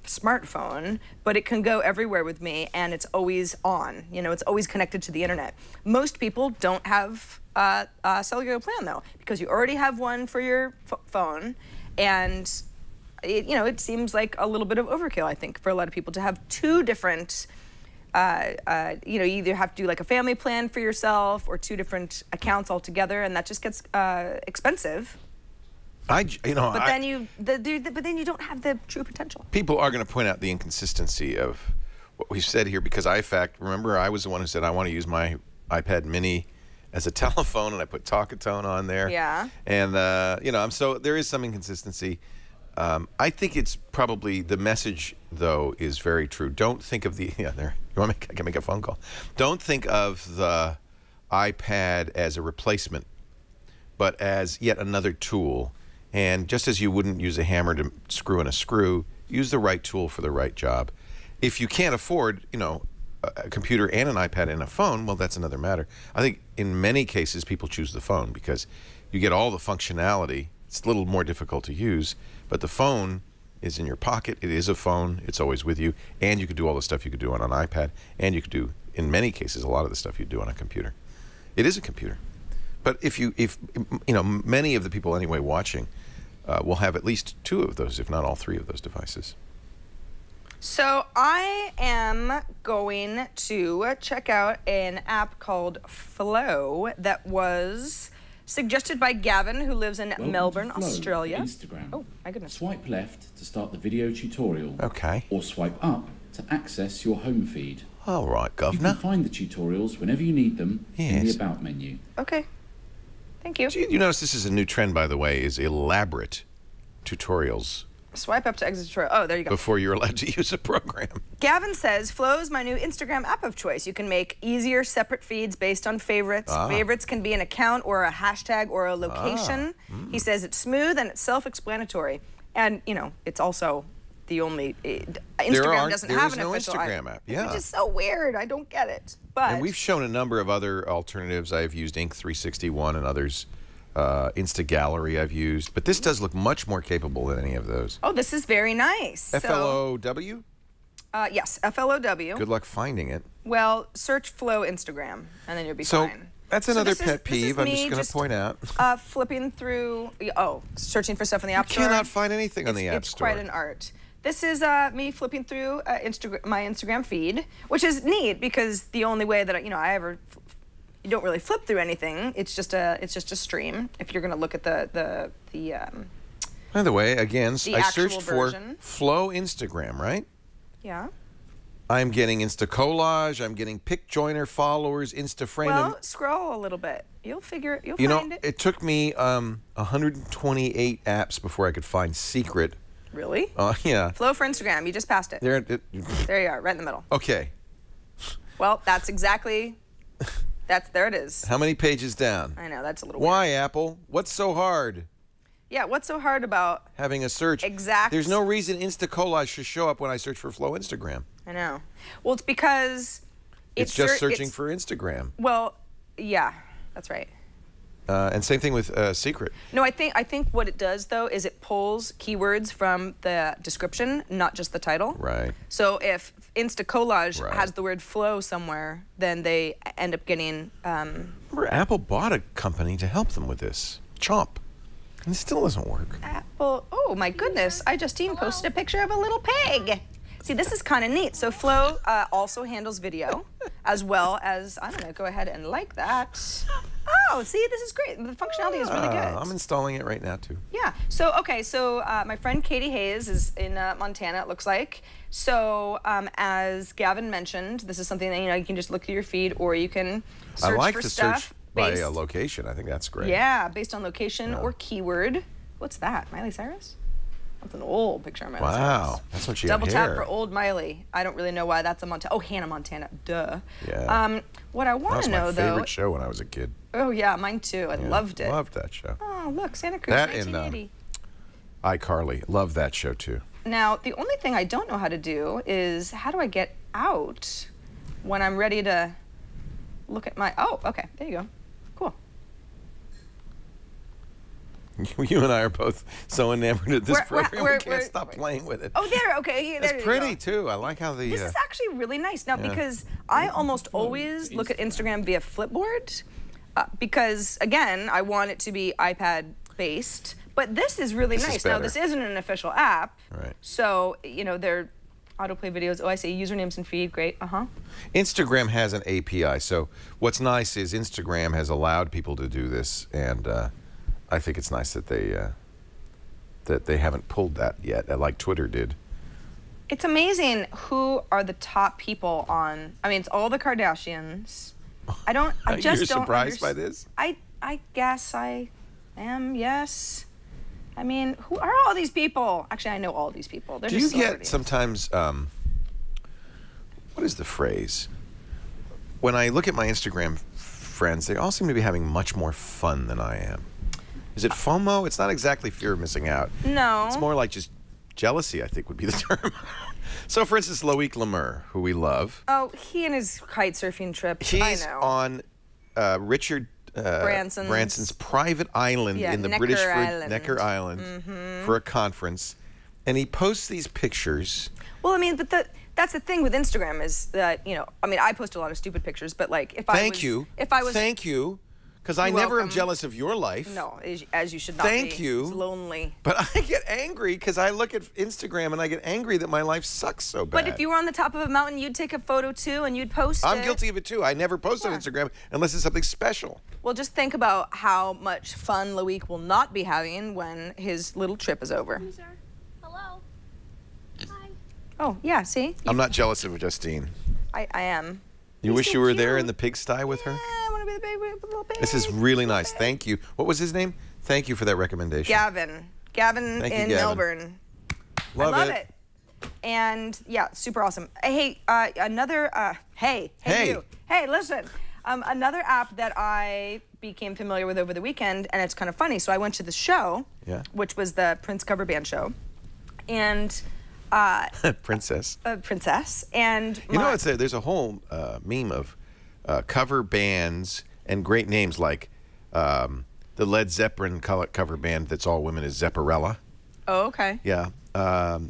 smartphone, but it can go everywhere with me, and it's always on. It's always connected to the internet. Most people don't have a cellular plan, though, because you already have one for your phone, and it seems like a little bit of overkill, I think, for a lot of people to have two different. You either have to do like a family plan for yourself or two different accounts altogether, and that just gets expensive. But then you don't have the true potential. People are going to point out the inconsistency of what we've said here because remember, I was the one who said I want to use my iPad Mini as a telephone, and I put Talkatone on there. Yeah. And so there is some inconsistency. I think it's probably the message though is very true. Don't think of the I can make a phone call. Don't think of the iPad as a replacement, but as yet another tool. And just as you wouldn't use a hammer to screw in a screw, use the right tool for the right job. If you can't afford, a computer and an iPad and a phone, well, that's another matter. I think in many cases people choose the phone because you get all the functionality. It's a little more difficult to use, but the phone is in your pocket. It is a phone. It's always with you, and you could do all the stuff you could do on an iPad, and you could do, in many cases, a lot of the stuff you do on a computer. It is a computer. But if many of the people anyway watching will have at least two of those, if not all three of those devices. So I am going to check out an app called Flow that was suggested by Gavin, who lives in Melbourne, Australia. Instagram. Oh, my goodness. Swipe left to start the video tutorial. Okay. Or swipe up to access your home feed. All right, Governor. You can find the tutorials whenever you need them in the About menu. Okay. Thank you. You notice this is a new trend, by the way, is elaborate tutorials. Swipe up to exit tutorial. Oh, there you go. Before you're allowed to use a program. Gavin says, Flow is my new Instagram app of choice. You can make easier separate feeds based on favorites. Favorites can be an account or a hashtag or a location. He says it's smooth and it's self-explanatory. And, it's also the only Instagram doesn't have an no official Instagram app. Yeah, which is so weird. I don't get it. But and we've shown a number of other alternatives. I've used Ink361 and others. Insta Gallery I've used, but this does look much more capable than any of those. Oh, this is very nice. FLOW? Yes, FLOW. Good luck finding it. Well, search Flow Instagram, and then you'll be fine. That's another pet peeve I'm just going to point out. Flipping through, searching for stuff in the App Store. You cannot find anything on the App Store. It's quite an art. This is me flipping through my Instagram feed, which is neat because the only way that you don't really flip through anything. It's just a stream. If you're going to look at the By the way, again, I searched for version. Flow Instagram, right? Yeah. I'm getting Insta Collage. I'm getting Pic Joiner followers, Insta Frame. Well, scroll a little bit. You'll find it. It took me 128 apps before I could find Secret. Really? Yeah. Flow for Instagram. You just passed it. There you are, right in the middle. Okay. Well, that's exactly. There it is. How many pages down? I know, that's a little Why, weird. Apple? What's so hard? Yeah, what's so hard about having a search? Exact. There's no reason Insta Collage should show up when I search for Flow Instagram. I know. Well, it's because it's just searching for Instagram. Well, yeah, that's right. And same thing with Secret. No, I think what it does though is it pulls keywords from the description, not just the title. Right. So if Insta Collage has the word flow somewhere, then they end up getting. Remember, Apple bought a company to help them with this. Chomp. And it still doesn't work. Apple. Oh my goodness! I just posted a picture of a little pig. See, this is kind of neat. So Flow also handles video, as well as go ahead and like that. Oh, see, this is great. The functionality is really good. I'm installing it right now, too. Yeah. So, my friend Katie Hayes is in Montana, it looks like. So, as Gavin mentioned, this is something that, you can just look through your feed, or you can search I like for to stuff search by a location. I think that's great. Yeah, based on location or keyword. What's that, Miley Cyrus? That's an old picture of Miley Cyrus. Wow, that's what she had Double tap hair. for old Miley. I don't really know why that's a Montana. Oh, Hannah Montana. Duh. Yeah. What I want to know, though. That was my favorite show when I was a kid. Oh, yeah, mine too. I loved it. Loved that show. Oh, look, Santa Cruz, 1980. And iCarly. Loved that show, too. Now, the only thing I don't know how to do is how do I get out when I'm ready to look at my... Oh, okay. There you go. Cool. You and I are both so enamored of this program, we can't stop playing with it. Oh, there, okay. It's pretty, too. I like how the... This is actually really nice. Now, because I almost always look at Instagram via Flipboard, because, again, I want it to be iPad-based, but this is really nice. Now, this isn't an official app, right? So, they're autoplay videos. Oh, I say usernames and feed. Great. Instagram has an API, so what's nice is Instagram has allowed people to do this, and... I think it's nice that they haven't pulled that yet, like Twitter did. It's amazing who are the top people on. I mean, it's all the Kardashians. I just You're don't. surprised by this? I guess I am. Yes. I mean, who are all these people? Actually, I know all these people. They're Do you get sometimes? What is the phrase? When I look at my Instagram friends, they all seem to be having much more fun than I am. Is it FOMO? It's not exactly fear of missing out. No. It's more like just jealousy, I think would be the term. So, for instance, Loic Lemur, who we love. Oh, he and his kite surfing trip. He's on Richard Branson's private island in the British Necker Island for a conference. And he posts these pictures. Well, I mean, but that's the thing with Instagram is that, I mean, I post a lot of stupid pictures, but like if I was... Thank you. Because I never am jealous of your life. No, as you should not be. Thank you. It's lonely. But I get angry because I look at Instagram and I get angry that my life sucks so bad. But if you were on the top of a mountain, you'd take a photo too and you'd post it. I'm guilty of it too. I never post on Instagram unless it's something special. Well, just think about how much fun Loic will not be having when his little trip is over. Sir. Hello. Hi. Oh, yeah, see? I'm not jealous of Justine. I am. You wish you were there in the pigsty with her? Yeah, I want to be the little pig. This is really nice. Thank you. What was his name? Thank you for that recommendation. Gavin. Gavin in Melbourne. Love I love it. And yeah, super awesome. Hey, another, hey, listen. Another app that I became familiar with over the weekend, and it's kind of funny. So I went to the show, which was the Prince cover band show. And Princess. Princess. And You know, there's a whole meme of cover bands and great names like the Led Zeppelin cover band that's all women is Zepparella. Oh, okay. Yeah.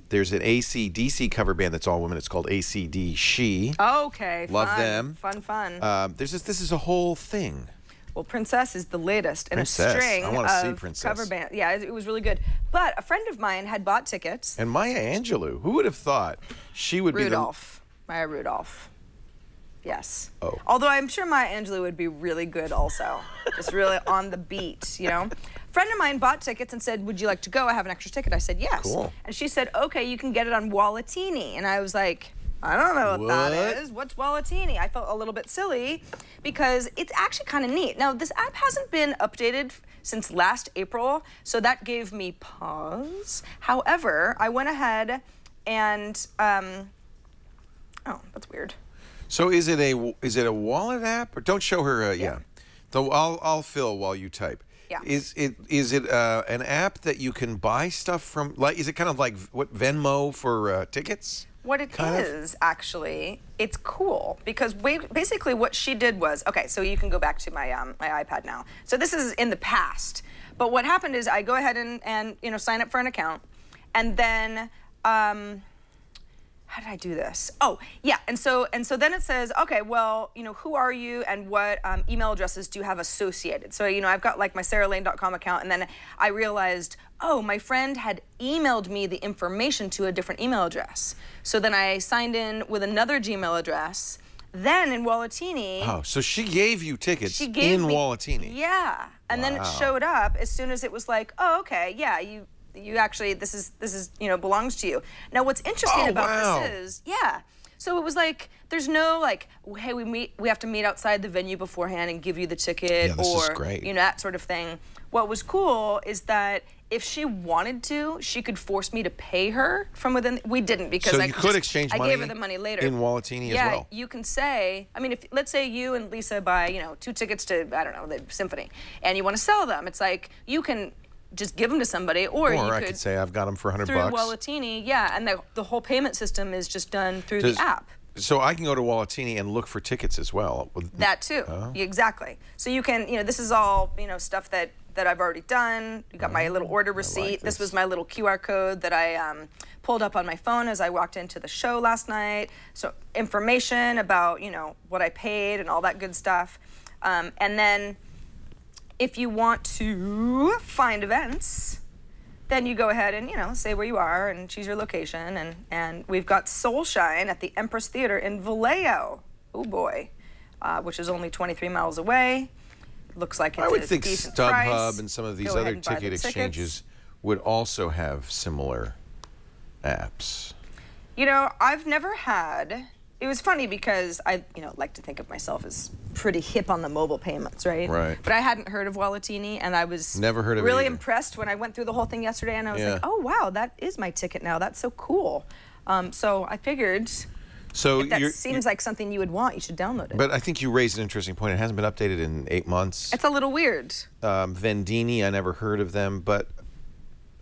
There's an AC/DC cover band that's all women. It's called ACD She. Okay. Love fun, them. Fun. This is a whole thing. Well, Princess is the latest in Princess. a string I wanna see of Princess. cover band. Yeah, it was really good. But a friend of mine had bought tickets. And Maya Angelou. Who would have thought she would Rudolph. Maya Rudolph. Yes. Oh. Although I'm sure Maya Angelou would be really good also. Just really on the beat, you know? Friend of mine bought tickets and said, would you like to go? I have an extra ticket. I said, yes. Cool. And she said, okay, you can get it on Walletini. And I was like, I don't know what that is. What's Walletini? I felt a little bit silly because it's actually kind of neat. Now, this app hasn't been updated since last April, so that gave me pause. However, I went ahead and, oh, that's weird. So is it a wallet app? Or don't show her. Yeah. So I'll fill while you type. Yeah. Is it an app that you can buy stuff from? Like, is it kind of like what Venmo for tickets? What it is, actually, it's cool because basically what she did was, okay, so you can go back to my my iPad now. So this is in the past, but what happened is I go ahead and you know, sign up for an account, and then how did I do this? Oh, yeah, and so then it says, okay, well, you know, who are you and what email addresses do you have associated? So, you know, I've got like my saralane.com account, and then I realized, oh, my friend had emailed me the information to a different email address. So then I signed in with another Gmail address. Then in Walletini. Oh, so she gave you tickets in Walletini. Yeah, and then it showed up as soon as it was like, oh, okay, yeah, you actually, this is you know, belongs to you. Now what's interesting about this is, yeah, so it was like, there's no like, hey, we have to meet outside the venue beforehand and give you the ticket, this is or great. You know, that sort of thing. What was cool is that if she wanted to, she could force me to pay her from within. We didn't, because so you could exchange money. I gave her the money later in Walletini as well. Yeah, you can say. I mean, if let's say you and Lisa buy, you know, 2 tickets to, I don't know, the symphony, and you want to sell them, it's like you can just give them to somebody, or you I could say I've got them for $100 through Walletini. Yeah, and the whole payment system is just done through the app. So I can go to Walletini and look for tickets as well. That too, exactly. So you can, you know, this is all, you know, stuff that I've already done. You got my little order receipt. Like this was my little QR code that I pulled up on my phone as I walked into the show last night. So information about, you know, what I paid and all that good stuff. And then if you want to find events, then you go ahead and, you know, say where you are and choose your location. And we've got Soulshine at the Empress Theater in Vallejo. Oh boy, which is only 23 miles away. Looks like it's I would think decent StubHub price. and some of these Go other ahead and buy ticket the exchanges would also have similar apps. You know, I've never had. It was funny because I, you know, like to think of myself as pretty hip on the mobile payments, right? Right. But I hadn't heard of Walletini, and I was never heard of really it either. impressed when I went through the whole thing yesterday, and I was like, oh wow, that is my ticket now. That's so cool. So I figured. So if that seems like something you would want, you should download it. But I think you raised an interesting point. It hasn't been updated in 8 months. It's a little weird. Vendini, I never heard of them, but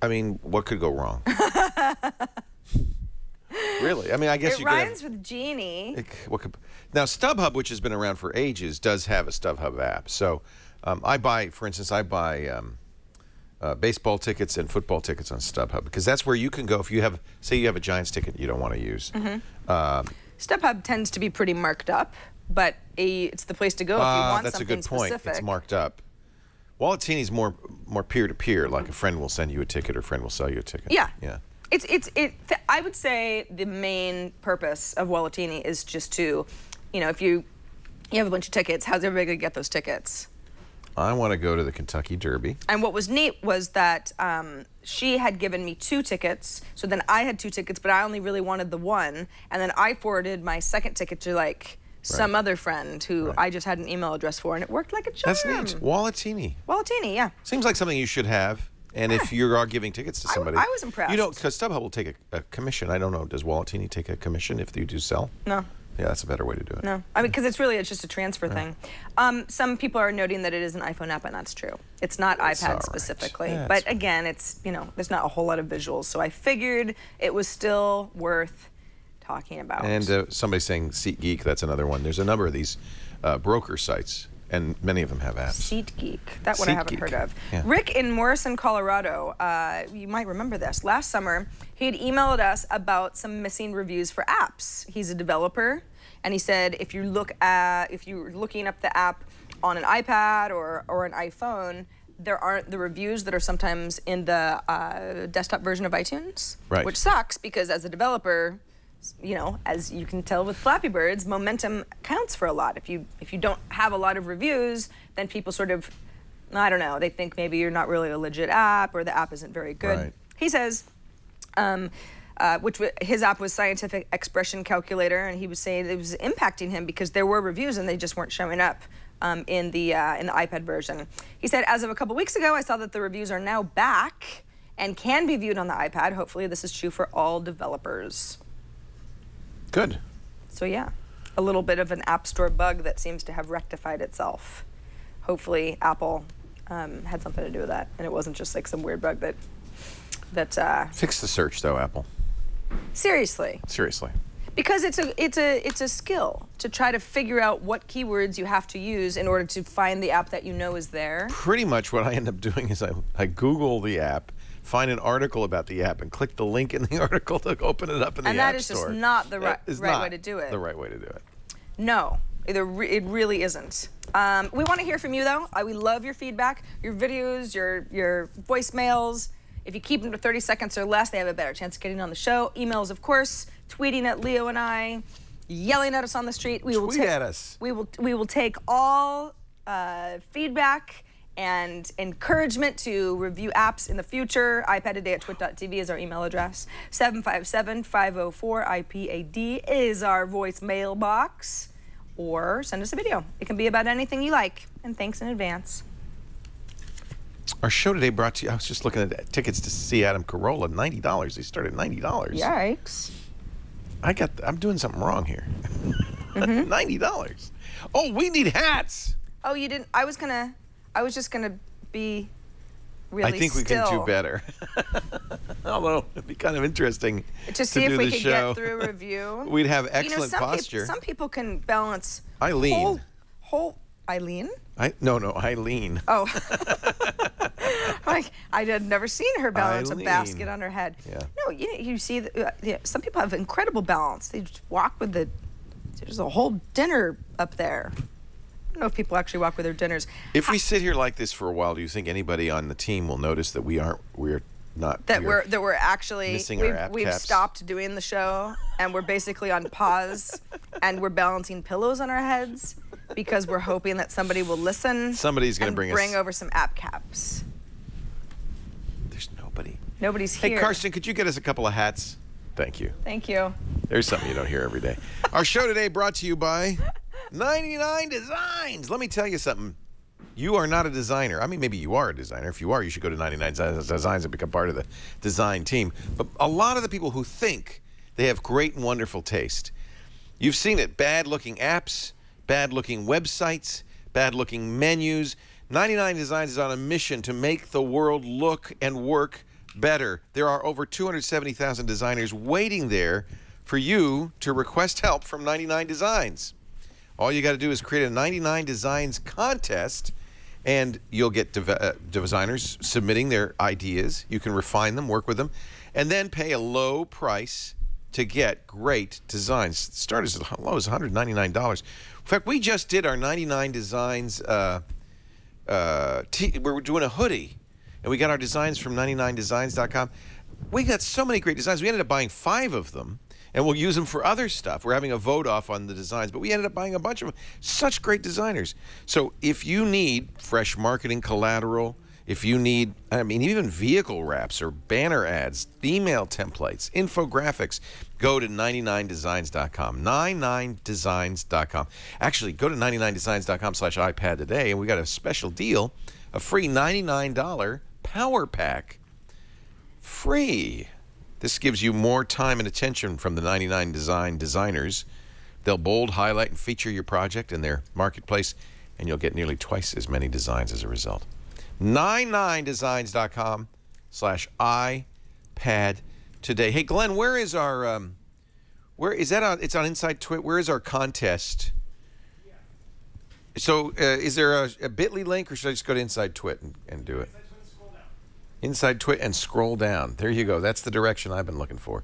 I mean, what could go wrong? Really? I mean, I guess it you could rhymes with genie. Now, StubHub, which has been around for ages, does have a StubHub app. So I buy, for instance, baseball tickets and football tickets on StubHub, because that's where you can go if you have, say you have a Giants ticket you don't want to use. StubHub tends to be pretty marked up, but it's the place to go if you want that's something a good point. specific. It's marked up. Walletini's more peer-to-peer, like a friend will send you a ticket or a friend will sell you a ticket. Yeah. Yeah. I would say the main purpose of Walletini is just to, you know, if you have a bunch of tickets, how's everybody going to get those tickets? I want to go to the Kentucky Derby. And what was neat was that she had given me 2 tickets, so then I had 2 tickets, but I only really wanted the one, and then I forwarded my second ticket to like some other friend who I just had an email address for, and it worked like a charm. That's neat. Walletini. Walletini, yeah. Seems like something you should have. And if you are giving tickets to somebody, I was impressed. You know, because StubHub will take a commission. I don't know. Does Walletini take a commission if you do sell? No. Yeah, that's a better way to do it. No, I mean, because it's just a transfer thing. Some people are noting that it is an iPhone app, and that's true. It's not iPad specifically. Yeah, but again, it's, you know, there's not a whole lot of visuals, so I figured it was still worth talking about. And somebody's saying SeatGeek, that's another one. There's a number of these broker sites, and many of them have apps. SeatGeek, that one I haven't heard of. Yeah. Rick in Morrison, Colorado, you might remember this. Last summer, he had emailed us about some missing reviews for apps. He's a developer, and he said if you're looking up the app on an iPad or an iPhone, there aren't the reviews that are sometimes in the desktop version of iTunes, which sucks because as a developer, you know, as you can tell with Flappy Birds, momentum counts for a lot. If you don't have a lot of reviews, then people sort of, I don't know, they think maybe you're not really a legit app or the app isn't very good. Right. He says, his app was Scientific Expression Calculator, and he was saying it was impacting him because there were reviews and they just weren't showing up in the iPad version. He said, as of a couple weeks ago, I saw that the reviews are now back and can be viewed on the iPad. Hopefully this is true for all developers. Good. So yeah, a little bit of an App Store bug that seems to have rectified itself. Hopefully Apple had something to do with that, and it wasn't just like some weird bug that Fix the search though, Apple. Seriously. Seriously. Because it's a skill to try to figure out what keywords you have to use in order to find the app that you know is there. Pretty much what I end up doing is I Google the app, find an article about the app, and click the link in the article to open it up in the App Store. And that is just not the right way to do it. The right way to do it. No, it really isn't. We want to hear from you, though. We love your feedback, your videos, your voicemails. If you keep them to 30 seconds or less, they have a better chance of getting on the show. Emails, of course, tweeting at Leo and I, yelling at us on the street. Tweet at us. We will take all feedback and encouragement to review apps in the future. iPadtoday@twit.tv is our email address. 757-504-IPAD is our voicemail box. Or send us a video. It can be about anything you like. And thanks in advance. Our show today brought to you, I was just looking at tickets to see Adam Carolla, $90. They start at $90. Yikes. I'm doing something wrong here. $90. Oh, we need hats. Oh, you didn't, I was just gonna be really I think we can do better. Although it'd be kind of interesting to see if we could show. get through a review. We'd have excellent posture. Some people can balance Eileen. whole Eileen? No, Eileen. Oh. I had never seen her balance Eileen. a basket on her head. Yeah. No, you see, some people have incredible balance. They just walk with there's a whole dinner up there. I don't know if people actually walk with their dinners. If we sit here like this for a while, do you think anybody on the team will notice that we're actually missing our app we've caps? stopped doing the show and we're basically on pause and we're balancing pillows on our heads because we're hoping that somebody will listen. Somebody's going to bring over some app caps. There's nobody. Nobody's here. Hey, Karsten, could you get us a couple of hats? Thank you. Thank you. There's something you don't hear every day. Our show today brought to you by 99 Designs. Let me tell you something. You are not a designer. I mean, maybe you are a designer. If you are, you should go to 99 Designs and become part of the design team. But a lot of the people who think they have great and wonderful taste, you've seen it. Bad-looking apps, bad-looking websites, bad-looking menus. 99 Designs is on a mission to make the world look and work better. There are over 270,000 designers waiting there for you to request help from 99 Designs. All you got to do is create a 99 Designs contest, and you'll get designers submitting their ideas. You can refine them, work with them, and then pay a low price to get great designs. Start as low as $199. In fact, we just did our 99 Designs, we're doing a hoodie, and we got our designs from 99designs.com. We got so many great designs. We ended up buying 5 of them, and we'll use them for other stuff. We're having a vote off on the designs, but we ended up buying a bunch of them. Such great designers. So if you need fresh marketing collateral, if you need, I mean, even vehicle wraps or banner ads, email templates, infographics, go to 99designs.com. 99designs.com. Actually, go to 99designs.com/iPad today, and we got a special deal, a free $99 power pack. Free. This gives you more time and attention from the 99 designers They'll bold, highlight, and feature your project in their marketplace, and you'll get nearly twice as many designs as a result. 99designs.com/iPad today. Hey, Glenn, where is our where is that on? It's on Inside Twit. Where is our contest? So is there a bit.ly link, or should I just go to Inside Twit and do it? Inside Twit and scroll down. There you go. That's the direction I've been looking for.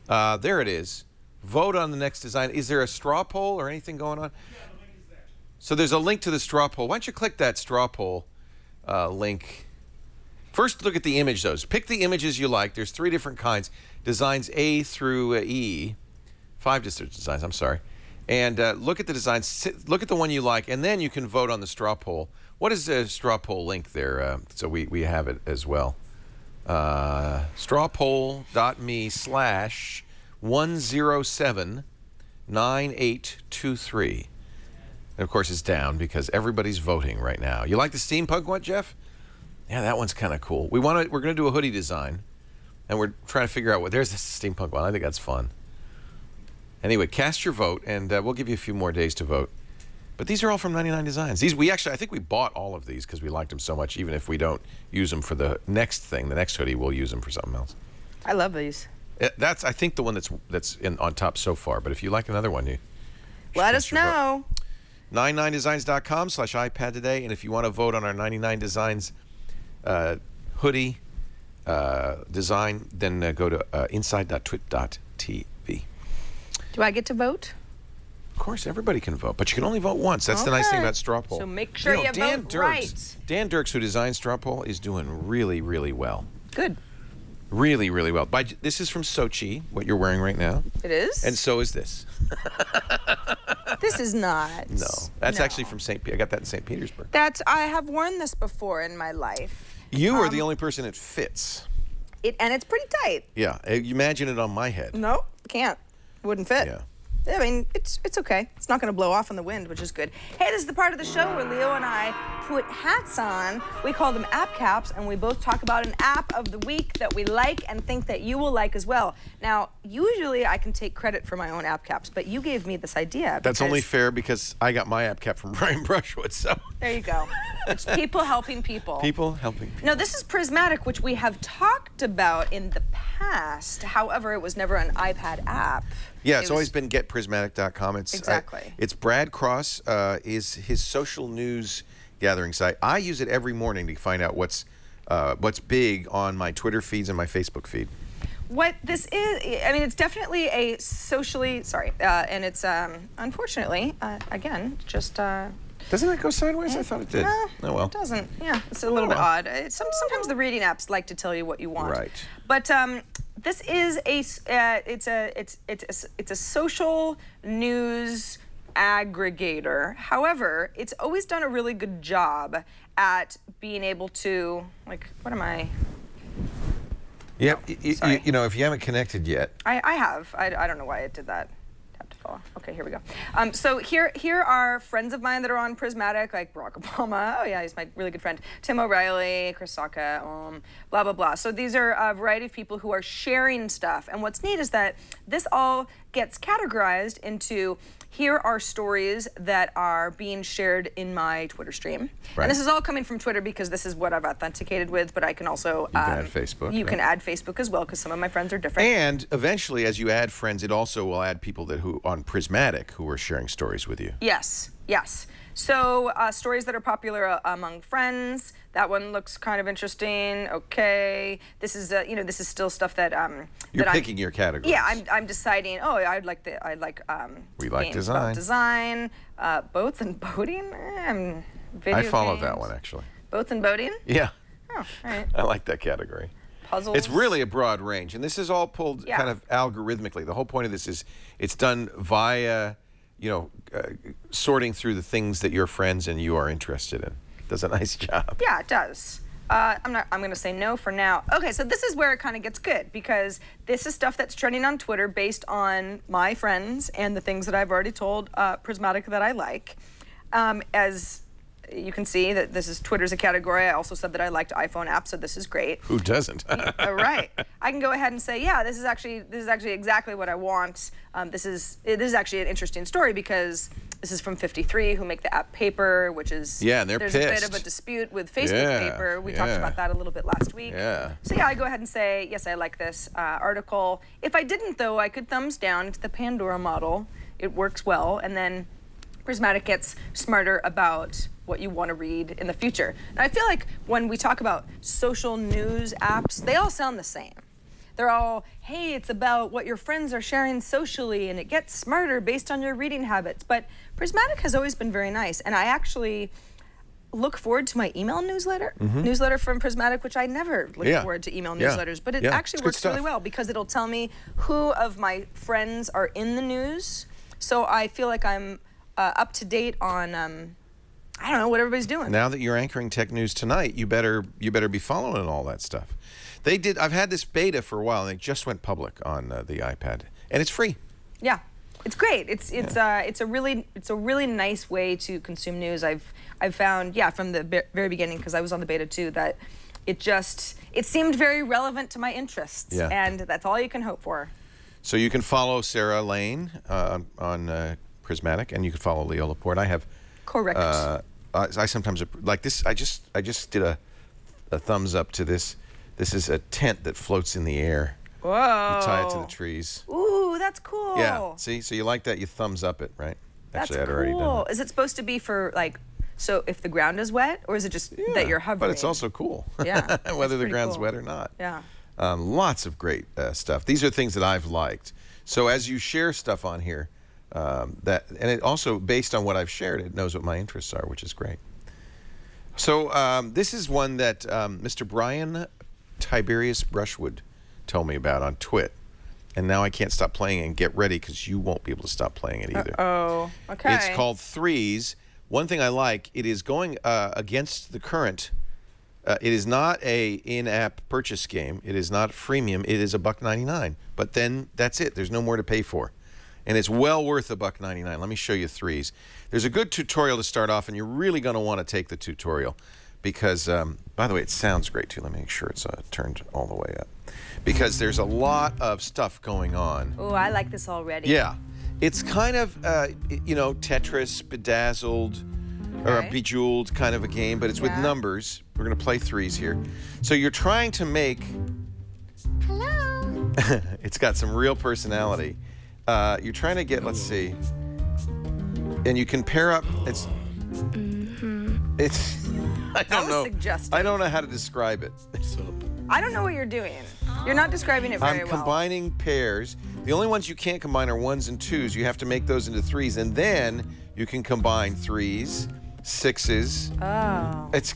There it is. Vote on the next design. Is there a straw poll or anything going on? Yeah, the link is there. So there's a link to the straw poll. Why don't you click that straw poll link? First, look at the image, though. Pick the images you like. There's 3 different kinds. Designs A through E. 5 different designs, I'm sorry. And look at the designs. Look at the one you like, and then you can vote on the straw poll. What is the straw poll link there? So we have it as well. strawpoll.me/1079823. And of course, it's down because everybody's voting right now. You like the steampunk one, Jeff? Yeah, that one's kind of cool. We're going to do a hoodie design, and we're trying to figure out what. There's the steampunk one. I think that's fun. Anyway, cast your vote, and we'll give you a few more days to vote. But these are all from 99 Designs. These I think we bought all of these because we liked them so much. Even if we don't use them for the next thing, the next hoodie, we'll use them for something else. I love these. That's I think the one that's on top so far. But if you like another one, you let us know. 99designs.com/iPad today, and if you want to vote on our 99 Designs hoodie design, then go to inside.twit.tv. Do I get to vote? Of course, everybody can vote, but you can only vote once. That's the nice thing about straw poll. So make sure you vote right. Dan Dirks, who designed straw poll, is doing really, really well. Good. Really, really well. This is from Sochi, what you're wearing right now. It is? And so is this. This is not. No. That's actually from St. I got that in St. Petersburg. I have worn this before in my life. You are the only person it fits. And it's pretty tight. Yeah. Imagine it on my head. No, can't. Wouldn't fit. Yeah. I mean, it's okay. It's not going to blow off in the wind, which is good. Hey, this is the part of the show where Leo and I put hats on. We call them app caps, and we both talk about an app of the week that we like and think that you will like as well. Now, usually I can take credit for my own app caps, but you gave me this idea. That's only fair because I got my app cap from Brian Brushwood, so. There you go. It's people helping people. People helping people. No, this is Prismatic, which we have talked about in the past. However, it was never an iPad app. Yeah, it's always been getprismatic.com. Exactly. It's Brad Cross is his social news gathering site. I use it every morning to find out what's big on my Twitter feeds and my Facebook feed. What this is, I mean, it's definitely a socially, and it's unfortunately, again, just. Doesn't it go sideways? I thought it did. No, oh well. It doesn't. Yeah, it's a little bit odd. Sometimes the reading apps like to tell you what you want. Right. But this is it's a social news aggregator. However, it's always done a really good job at being able to, like, what am I? Yeah, you know, if you haven't connected yet. I have. I don't know why it did that. Okay, here we go. So here are friends of mine that are on Prismatic, like Barack Obama. Oh yeah, he's my really good friend. Tim O'Reilly, Chris Sacca, blah, blah, blah. So these are a variety of people who are sharing stuff. And what's neat is that this all gets categorized into here are stories that are being shared in my Twitter stream. Right. And this is all coming from Twitter because this is what I've authenticated with, but I can also... You can add Facebook. You can add Facebook as well because some of my friends are different. And eventually, as you add friends, it also will add people who on Prismatic who are sharing stories with you. Yes, yes. So stories that are popular among friends. That one looks kind of interesting. Okay, this is this is still stuff that you're picking your categories. Yeah, I'm deciding. Oh, I'd like we like design. Design, boats and boating. Video I follow games. that one actually. Boats and boating. Yeah. Oh, all right. I like that category. Puzzles. It's really a broad range, and this is all pulled kind of algorithmically. The whole point of this is it's done via, sorting through the things that your friends and you are interested in. It does a nice job. Yeah, it does. I'm going to say no for now. Okay, so this is where it kind of gets good because this is stuff that's trending on Twitter based on my friends and the things that I've already told Prismatic that I like. As you can see that this is Twitter's a category. I also said that I liked iPhone apps, so this is great. Who doesn't? Right. I can go ahead and say, yeah, this is actually exactly what I want. This is actually an interesting story because this is from 53, who make the app Paper, which is and they're there's pissed. a bit of a dispute with Facebook Paper. We talked about that a little bit last week. So yeah, I go ahead and say, yes, I like this article. If I didn't, though, I could thumbs down. It's the Pandora model. It works well, and then Prismatic gets smarter about what you want to read in the future. And I feel like when we talk about social news apps, they all sound the same. They're all, hey, it's about what your friends are sharing socially, and it gets smarter based on your reading habits. But Prismatic has always been very nice, and I actually look forward to my email newsletter from Prismatic, which I never look forward to email newsletters, but it actually works really well because it'll tell me who of my friends are in the news, so I feel like I'm up to date on I don't know what everybody's doing. Now that you're anchoring tech news tonight, you better be following all that stuff. They did. I've had this beta for a while, and it just went public on the iPad, and it's free. Yeah, it's great. It's a really nice way to consume news. I've found from the very beginning, because I was on the beta too, that it seemed very relevant to my interests, and that's all you can hope for. So you can follow Sarah Lane on Prismatic, and you can follow Leo Laporte. I have correct. I sometimes like this. I just did a thumbs up to this. This is a tent that floats in the air. Whoa! You tie it to the trees. Ooh, that's cool. Yeah. See, so you like that? You thumbs up it, right? That's Actually, I'd cool. already done that. Is it supposed to be for so if the ground is wet, or is it just that you're hovering? But it's also cool. Yeah. Whether the ground's wet or not. Yeah. Lots of great stuff. These are things that I've liked. So as you share stuff on here, and it also, based on what I've shared, it knows what my interests are, which is great. So this is one that Mr. Brian Tiberius Brushwood told me about on Twit. And now I can't stop playing it, and get ready, because you won't be able to stop playing it either. Oh, okay. It's called Threes. One thing I like, it is going against the current. It is not a in-app purchase game. It is not freemium. It is $1.99. But then that's it. There's no more to pay for. And it's well worth $1.99. Let me show you Threes. There's a good tutorial to start off, and you're really going to want to take the tutorial because, by the way, it sounds great too. Let me make sure it's turned all the way up. Because there's a lot of stuff going on. Oh, I like this already. Yeah. It's kind of, you know, Tetris, Bedazzled, or Bejeweled kind of a game, but it's with numbers. We're going to play Threes here. So you're trying to make... Hello. It's got some real personality. You're trying to get, let's see, and you can pair up. It's. It's. I don't know. Suggestive. I don't know how to describe it. I don't know what you're doing. You're not describing it very well. I'm combining pairs. The only ones you can't combine are 1s and 2s. You have to make those into 3s, and then you can combine 3s, 6s. Oh. It's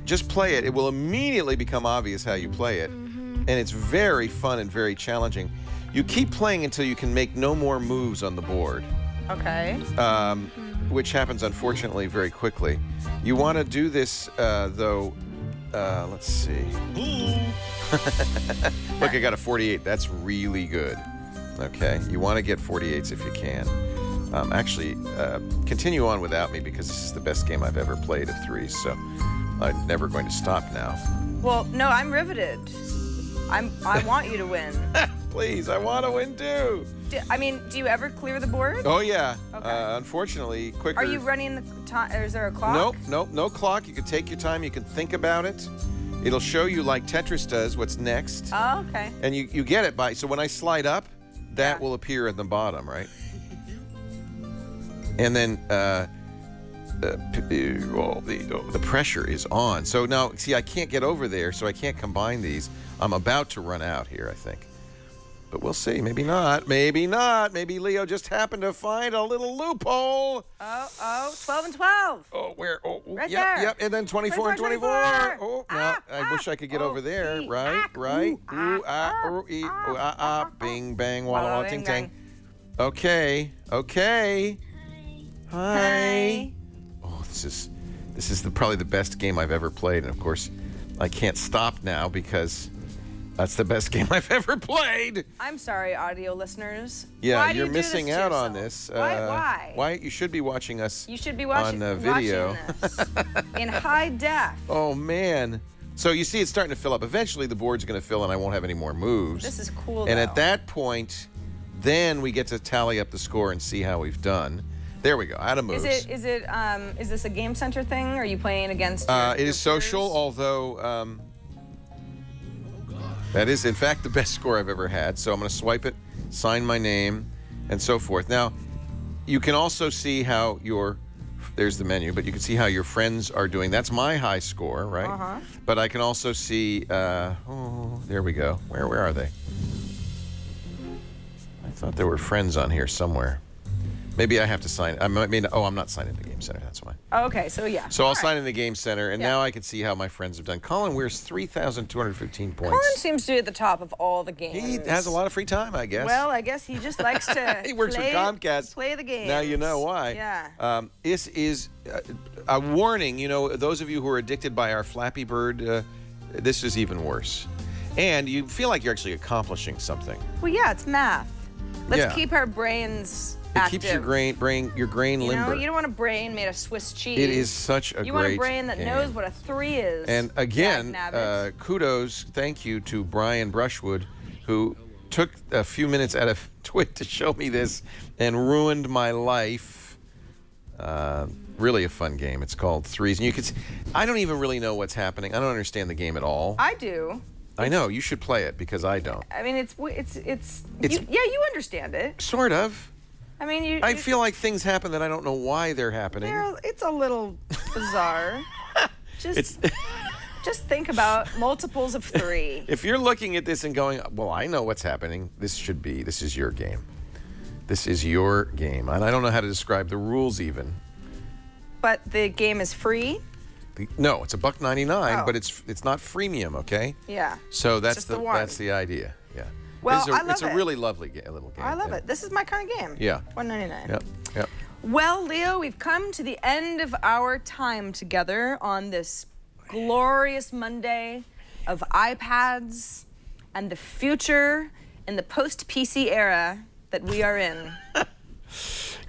just play it. It will immediately become obvious how you play it, and it's very fun and very challenging. You keep playing until you can make no more moves on the board. Okay. Which happens, unfortunately, very quickly. You want to do this, though. Let's see. Look, I got a 48. That's really good. Okay. You want to get 48s if you can. Actually, continue on without me because this is the best game I've ever played of Threes, so I'm never going to stop now. Well, no, I'm riveted. I want you to win. Please, I want to win too. I mean, do you ever clear the board? Oh, yeah. Okay. Unfortunately, quicker. Are you running the time, or is there a clock? Nope, no clock. You can take your time. You can think about it. It'll show you, like Tetris does, what's next. Oh, okay. And you get it by, so when I slide up, that will appear at the bottom, right? And then the pressure is on. So now, see, I can't get over there, so I can't combine these. I'm about to run out here, I think. But we'll see. Maybe not. Maybe not. Maybe Leo just happened to find a little loophole. Oh, 12 and 12. Oh, where? Oh, right yep, there. Yep. And then 24 and 24. Oh, now I wish I could get over there. Right. Bing, bang, walla, ting, tang. Okay. Hi. Oh, this is probably the best game I've ever played, and of course, I can't stop now because That's the best game I've ever played. I'm sorry, audio listeners. Yeah, Why do you're you do this missing to out on yourself? this. Why? Why? You should be watching us. You should be watching on video. this in high def. Oh man. So you see, it's starting to fill up. Eventually, the board's going to fill, and I won't have any more moves. This is cool. And though. at that point, then we get to tally up the score and see how we've done. There we go. Out of moves. Is this a game center thing? Or are you playing against? Your it is social, peers? although that is in fact the best score I've ever had. So I'm going to swipe it, sign my name, and so forth. Now, you can also see how there's the menu, but you can see how your friends are doing. That's my high score, right? Uh-huh. But I can also see. Oh, there we go. Where are they? I thought there were friends on here somewhere. Maybe I have to sign. I'm not signing in the game center. That's why. Oh, okay, so yeah. So I'll sign in the game center, and now I can see how my friends have done. Colin Weir's 3,215 points. Colin seems to be at the top of all the games. He has a lot of free time, I guess. Well, I guess he just likes to. He works for Comcast. Play the game. Now you know why. Yeah. This is a warning. You know, those of you who are addicted by our Flappy Bird, this is even worse. And you feel like you're actually accomplishing something. Well, yeah, it's math. Let's keep our brains active. It keeps your brain limber. You know, you don't want a brain made of Swiss cheese. It is such a great You want a brain that game. knows what a 3 is. And again, kudos, thank you to Brian Brushwood, who took a few minutes out of Twit to show me this and ruined my life. Really a fun game. It's called Threes. And you can see, I don't even really know what's happening. I don't understand the game at all. I do. I know. You should play it because I don't. I mean, you understand it. Sort of. I mean, I feel like things happen that I don't know why they're happening. It's a little bizarre. Just think about multiples of 3. If you're looking at this and going, well, I know what's happening, this is your game. This is your game. And I don't know how to describe the rules even. But the game is free? No, it's $1.99, Oh. but it's not freemium, okay? Yeah. So that's just the idea. Yeah. Well, it's a really lovely little game. I love it. This is my kind of game. Yeah. $1.99. Yep. Well, Leo, we've come to the end of our time together on this glorious Monday of iPads and the future in the post-PC era that we are in.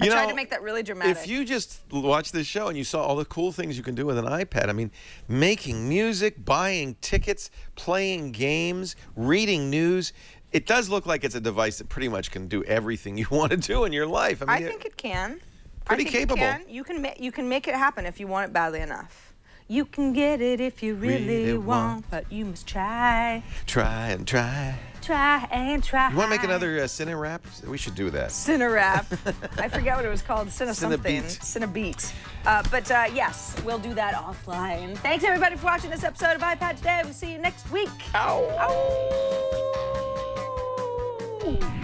I tried to make that really dramatic. If you just watch this show and you saw all the cool things you can do with an iPad, I mean, making music, buying tickets, playing games, reading news, it does look like it's a device that pretty much can do everything you want to do in your life. I mean, think it can. Pretty capable. You can make it happen if you want it badly enough. You can get it if you really want, but you must try. Try and try. Try and try. You want to make another Cinnabeat? We should do that. Cinnabeat. I forget what it was called. Cinnabeat. Cinnabeat. But yes, we'll do that offline. Thanks everybody for watching this episode of iPad Today. We'll see you next week. Ow. Ow.